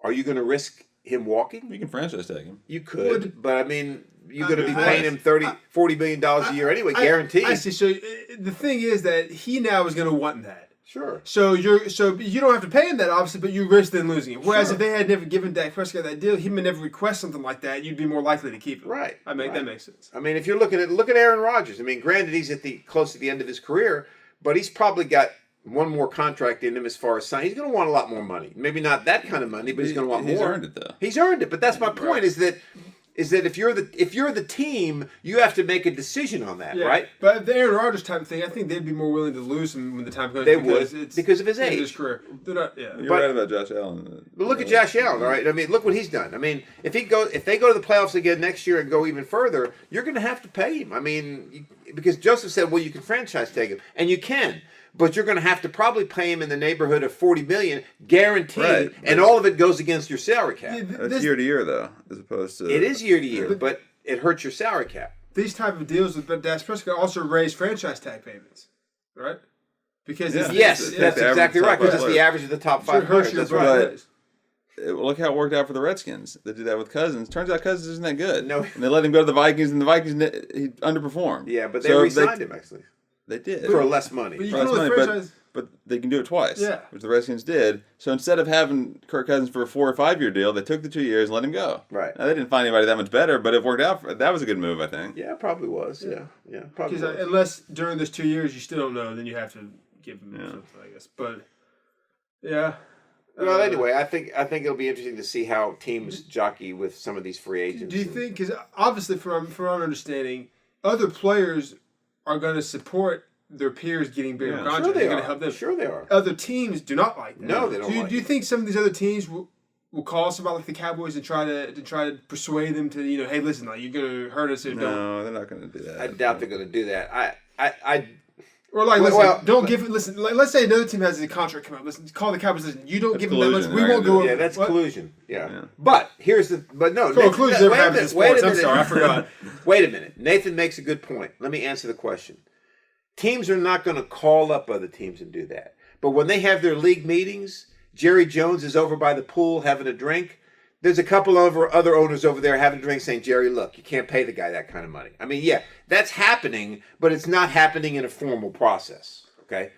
are you going to risk him walking? You can franchise tag him. You could, but I mean, you're going to be paying him $40 million a year anyway, guaranteed. I see. So the thing is that he now is going to want that. Sure. So you don't have to pay him that, obviously, but you risk then losing it. Whereas if they had never given Dak Prescott that deal, he may never request something like that. You'd be more likely to keep it. Right. That makes sense. I mean, if you're look at Aaron Rodgers. I mean, granted, he's close to the end of his career, but he's probably got one more contract in him as far as signing. He's going to want a lot more money. Maybe not that kind of money, but he's going to want more. He's earned it though. He's earned it, but that's my point. Is that if you're the team, you have to make a decision on that, right? But the Aaron Rodgers type of thing, I think they'd be more willing to lose him when the time comes. They would because of his age, his career. They're not. Yeah, you're right about Josh Allen. But look at Josh Allen, all right? I mean, look what he's done. I mean, if they go to the playoffs again next year and go even further, you're going to have to pay him. I mean, because Joseph said, well, you can franchise tag him, and you can. But you're going to have to probably pay him in the neighborhood of $40 million guaranteed, right, and all of it goes against your salary cap. That's year to year, though, as opposed to it is year to year, but it hurts your salary cap. These type of deals with Dak Prescott also raise franchise tag payments, right? Because that's exactly right. Because it's the average of the top 5 players. That's right. Look how it worked out for the Redskins. They did that with Cousins. Turns out Cousins isn't that good. No, and they let him go to the Vikings, and the Vikings he underperformed. Yeah, but they re-signed him actually. They did for less money. But they can do it twice. Yeah, which the Redskins did. So instead of having Kirk Cousins for a 4 or 5 year deal, they took the 2 years and let him go. Right. Now they didn't find anybody that much better, but it worked out. That was a good move, I think. Yeah, it probably was. Yeah, probably. Because unless during those 2 years you still don't know, then you have to give him something, I guess. But yeah. Well, anyway, I think it'll be interesting to see how teams jockey with some of these free agents. Do you think? Because obviously, from our understanding, other players are going to support their peers getting bigger contracts. Sure They're going to help them. Sure they are. Other teams do not like that. No, they don't. Do you think some of these other teams will call somebody like the Cowboys and try to persuade them to, hey, listen, like, you're going to hurt us if don't? No, they're not going to do that. I doubt they're going to do that. Or like, listen, don't give it. Listen, like, let's say another team has a contract come up. Listen, call the Cowboys. Listen, you don't give them that much. We won't go. Yeah, that's collusion. Yeah. But no. Collusion never happens in sports. I'm sorry, I forgot. Wait a minute. Nathan makes a good point. Let me answer the question. Teams are not going to call up other teams and do that. But when they have their league meetings, Jerry Jones is over by the pool having a drink. There's a couple of other owners over there having a drink saying, Jerry, look, you can't pay the guy that kind of money. I mean, yeah, that's happening, but it's not happening in a formal process, okay?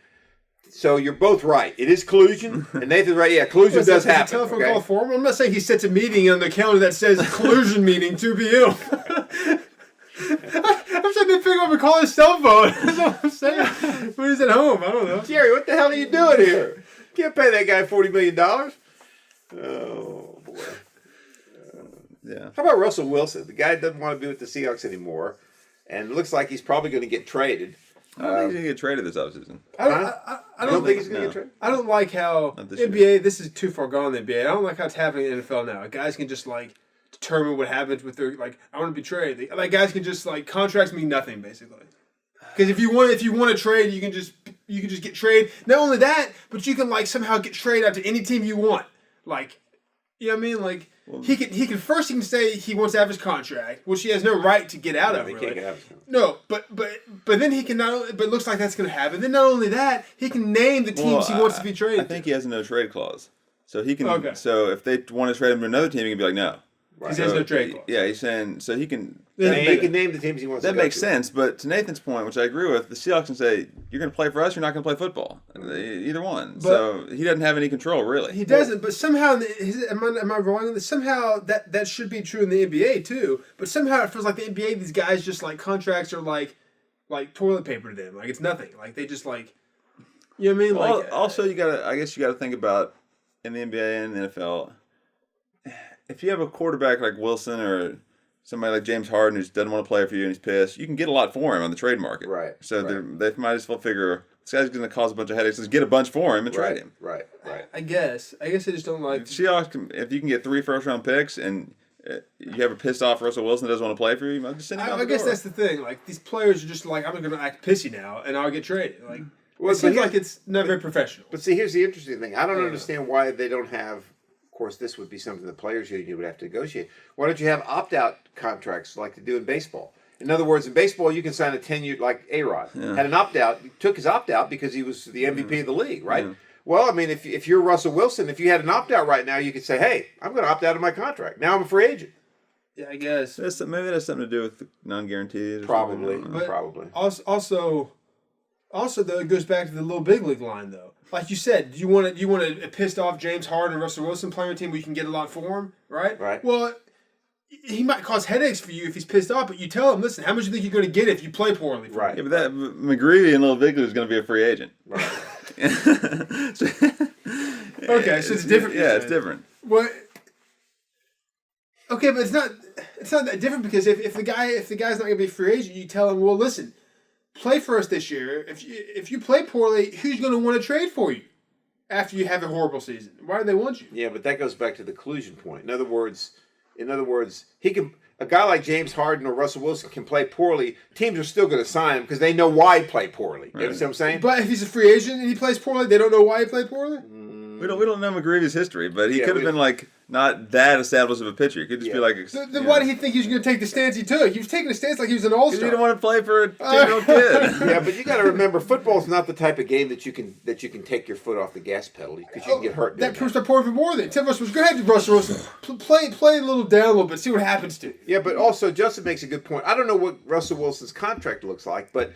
So you're both right. It is collusion, and Nathan's right. Yeah, collusion does happen. Is a telephone call formal? I'm not saying he sets a meeting on the calendar that says collusion meeting 2 p.m. I'm trying to figure out and call his cell phone. That's what I'm saying. When he's at home, I don't know. Jerry, what the hell are you doing here? You can't pay that guy $40 million. Oh, boy. Yeah. How about Russell Wilson? The guy doesn't want to be with the Seahawks anymore, and it looks like he's probably going to get traded. I don't think he's going to get traded this offseason. I don't think he's going to get traded. I don't like how NBA. This is too far gone. In the NBA. I don't like how it's happening in the NFL now. Guys can just determine what happens with their I want to be traded. Guys can just contracts mean nothing basically. Because if you want to trade, you can just get traded. Not only that, but you can somehow get traded out to any team you want. You know what I mean? He can say he wants to have his contract, which he has no right to get out of. He can't get out of it. No, but then he can but it looks like that's going to happen. Then not only that, he can name the teams he wants to be traded. I think he has a no trade clause, so he can. Okay. So if they want to trade him to another team, he can be like, no. Because he has no trade clause. Yeah, he's saying so he can. He can name the teams he wants. That to go makes to. sense, but to Nathan's point, which I agree with, the Seahawks can say you're going to play for us, you're not going to play football. Either one. So he doesn't have any control really. He doesn't, but somehow am I wrong on this? Somehow that should be true in the NBA too. But somehow it feels like the NBA, these guys just contracts are like toilet paper to them. It's nothing. They just you know what I mean? Well, also you gotta think about in the NBA and the NFL. If you have a quarterback like Wilson or somebody like James Harden who doesn't want to play for you and he's pissed, you can get a lot for him on the trade market. Right. So they might as well figure this guy's going to cause a bunch of headaches. Let's get a bunch for him and trade him. Right. I guess I just don't like. Seahawks, if you can get 3 first-round picks and you have a pissed off Russell Wilson that doesn't want to play for you, you might just send him out the door. I guess that's the thing. These players are just I'm going to act pissy now and I'll get traded. It seems like it's not very professional. But see, here's the interesting thing. I don't understand why they don't have. Of course, this would be something the players union would have to negotiate. Why don't you have opt-out contracts like they do in baseball? In other words, in baseball, you can sign a 10-year, like A-Rod. Yeah. Had an opt-out, took his opt-out because he was the MVP of the league, right? Yeah. Well, I mean, if you're Russell Wilson, if you had an opt-out right now, you could say, hey, I'm going to opt out of my contract. Now I'm a free agent. Yeah, I guess. Maybe that's something to do with the non-guaranteed. Probably. Also, though, it goes back to the little big league line, though. Like you said, you want a pissed off James Harden and Russell Wilson playing a team where you can get a lot for him, right? Right. Well, he might cause headaches for you if he's pissed off, but you tell him, listen, how much do you think you're going to get if you play poorly? Right. Yeah, but McGreevy and Little Big is going to be a free agent. Right. Okay, so it's different. Yeah, it's different. What? Okay, but it's not that different because if the guy's not going to be a free agent, you tell him, well, listen, play for us this year. If you play poorly, who's going to want to trade for you after you have a horrible season? Why do they want you? Yeah, but that goes back to the collusion point. In other words, he can. A guy like James Harden or Russell Wilson can play poorly. Teams are still going to sign him because they know why he played poorly. You understand what I'm saying? But if he's a free agent and he plays poorly, they don't know why he played poorly? We don't know McGreevy's history, but he could have been not that established of a pitcher. He could just be like. Then why did he think he was going to take the stance he took? He was taking a stance like he was an all-star. Because he didn't want to play for a 10-year-old kid. Yeah, but you got to remember, football's not the type of game that you can take your foot off the gas pedal because you can get hurt. That proves the point even more. Then Tim was go ahead, Russell Wilson, play a little down a little bit, see what happens to you. Yeah, but also Joseph makes a good point. I don't know what Russell Wilson's contract looks like, but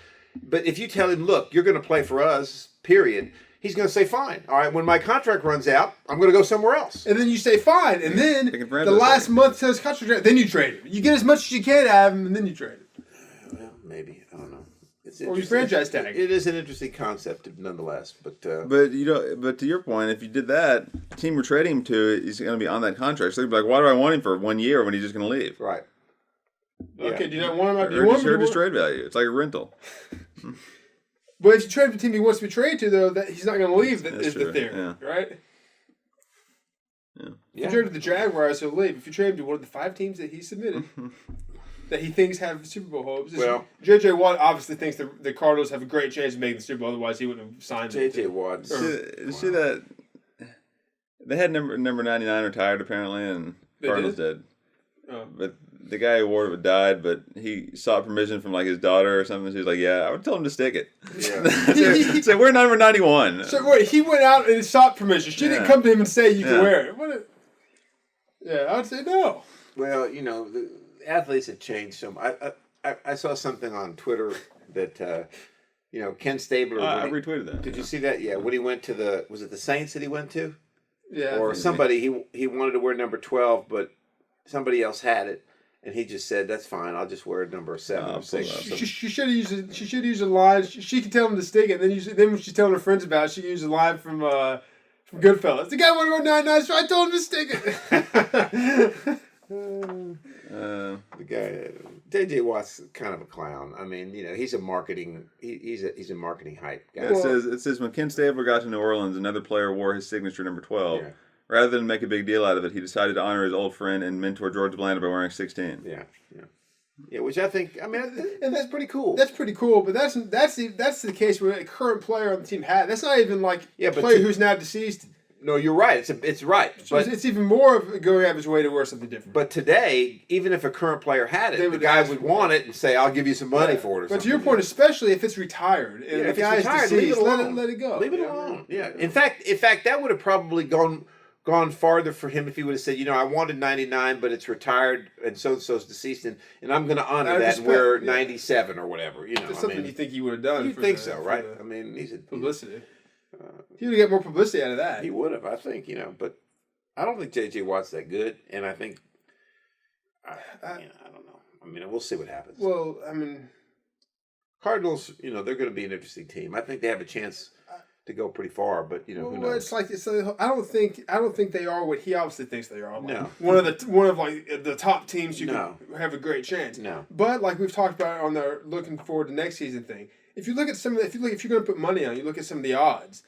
if you tell him, look, you're going to play for us, period. He's going to say, fine. All right, when my contract runs out, I'm going to go somewhere else. And then you say, fine. And then the last month says contract, then you trade him. You get as much as you can out of him, and then you trade him. Well, maybe. I don't know. Or you franchise tag. It is an interesting concept, nonetheless. But But to your point, if you did that, the team we're trading him to is going to be on that contract. So they'd be like, why do I want him for 1 year when he's just going to leave? Right. Okay, do you not want him? Do you want him? His trade value. It's like a rental. But if you trade the team he wants to be traded to, though, that he's not going to leave. Is the theory, right? Yeah. If you trade to the Jaguars, he'll leave. If you trade him to one of the 5 teams that he submitted, that he thinks have Super Bowl hopes, J.J. Watt obviously thinks the Cardinals have a great chance of making the Super Bowl. Otherwise, he wouldn't have signed J.J. Watt. See that they had number 99 retired apparently, and Cardinals did. Oh. But the guy who wore it died, but he sought permission from his daughter or something. She was like, "Yeah, I would tell him to stick it." Yeah. So we're number 91. So wait, he went out and sought permission. She didn't come to him and say you can wear it. I would say no. Well, the athletes have changed some. I saw something on Twitter that Ken Stabler. I retweeted that. Did you see that? Yeah, when he went to was it the Saints that he went to? Yeah. Or somebody he wanted to wear number 12, but somebody else had it. And he just said, "That's fine. I'll just wear number 7 or 6." She should have used. She should use a line. She could tell him to stick it. Then when she's telling her friends about it, she used a line from Goodfellas. The guy wanted to go 99, so I told him to stick it. The guy J.J. Watt's kind of a clown. I mean, he's a marketing he's a marketing hype guy. Yeah, it says when Ken Stabler got to New Orleans, another player wore his signature number 12. Yeah. Rather than make a big deal out of it, he decided to honor his old friend and mentor George Blanda by wearing 16. Yeah, which I think, and that's pretty cool. That's pretty cool, but that's the case where a current player on the team had. That's not even like a player who's now deceased. No, you're right. It's right. So but it's even more of going out of his way to wear something different. But today, even if a current player had it, the guy would want it and say, "I'll give you some money for it." But to your point, especially if it's retired, and if the guy's deceased, let it go. Leave it alone. Yeah. In fact, that would have probably gone farther for him if he would have said, I wanted 99, but it's retired, and so's deceased, and I'm going to honor that and wear 97 or whatever. It's something you think he would have done. You think so, right? I mean, he's publicity. He would get more publicity out of that. He would have, I think, but I don't think J.J. Watt's that good, and I think, I don't know. I mean, we'll see what happens. Well, I mean, Cardinals, they're going to be an interesting team. I think they have a chance to go pretty far, but who knows? I don't think they are what he obviously thinks they are. No, one of the top teams you can have a great chance. No, but like we've talked about on the looking forward to next season thing. If you look at if you're going to put money on, you look at some of the odds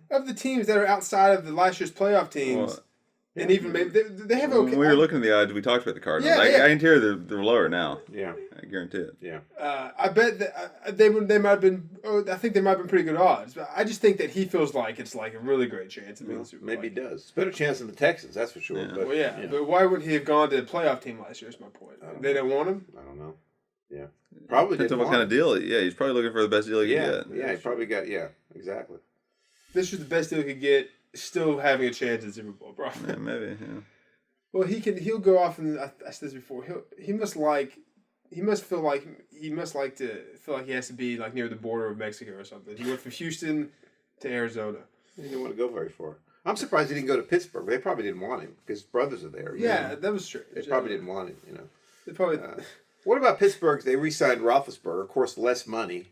of the teams that are outside of the last year's playoff teams, and even maybe they have okay. When we were looking at the odds, we talked about the Cardinals. I can hear they're lower now. Yeah, I guarantee it. Yeah, I bet that they might have been. I think they might have been pretty good odds. But I just think that he feels like it's like a really great chance. Maybe he does. It's a better chance than the Texans, that's for sure. Yeah. But but why would he have gone to the playoff team last year? Is my point. They didn't want him. I don't know. Yeah. Probably depends on what kind of deal. Yeah, he's probably looking for the best deal he can get. Yeah, he probably got. Yeah, exactly. This was the best deal he could get. Still having a chance at Super Bowl, probably. Yeah, maybe. Yeah. Well, he'll go off, and I said this before. He must feel like he has to be like near the border of Mexico or something. He went from Houston to Arizona. He didn't want to go very far. I'm surprised he didn't go to Pittsburgh. They probably didn't want him because his brothers are there. That was true. They probably didn't want him. They probably. What about Pittsburgh? They re-signed Roethlisberger. Of course, less money,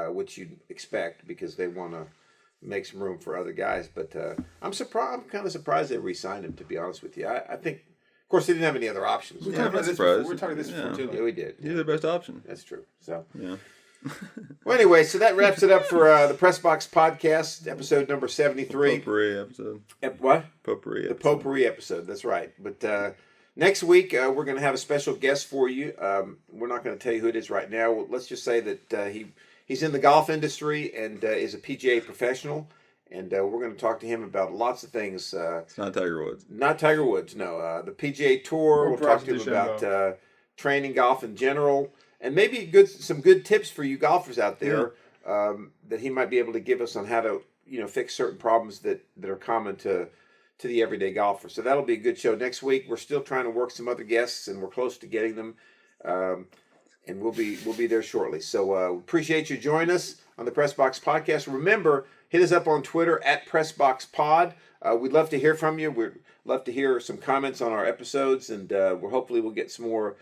which you'd expect because they want to make some room for other guys. But I'm surprised. I'm kind of surprised they re-signed him. To be honest with you, I think. Of course, they didn't have any other options. We talked about this before. We talked this before too. Yeah, we did. He's their best option. That's true. So yeah. Well, anyway, so that wraps it up for the Press Box Podcast, episode number 73. Potpourri episode. What? Potpourri episode. The Potpourri episode. That's right. But next week, we're going to have a special guest for you. We're not going to tell you who it is right now. Let's just say that he's in the golf industry and is a PGA professional. And we're going to talk to him about lots of things. It's not Tiger Woods. Not Tiger Woods, no. The PGA Tour. We'll talk to him about training golf in general. And maybe some good tips for you golfers out there that he might be able to give us on how to fix certain problems that are common to the everyday golfer. So that'll be a good show next week. We're still trying to work some other guests, and we're close to getting them. And we'll be there shortly. So appreciate you joining us on the Press Box Podcast. Remember, hit us up on Twitter at PressBoxPod. We'd love to hear from you. We'd love to hear some comments on our episodes, and hopefully we'll get some more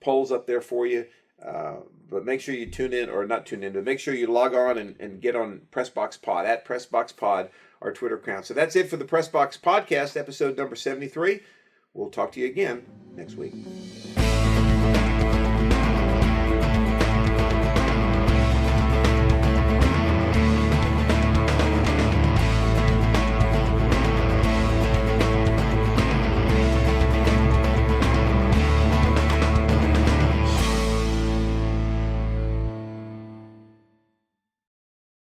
polls up there for you. But make sure you tune in, or not tune in, but make sure you log on and get on PressBoxPod at PressBoxPod, our Twitter account. So that's it for the Press Box Podcast, episode number 73. We'll talk to you again next week.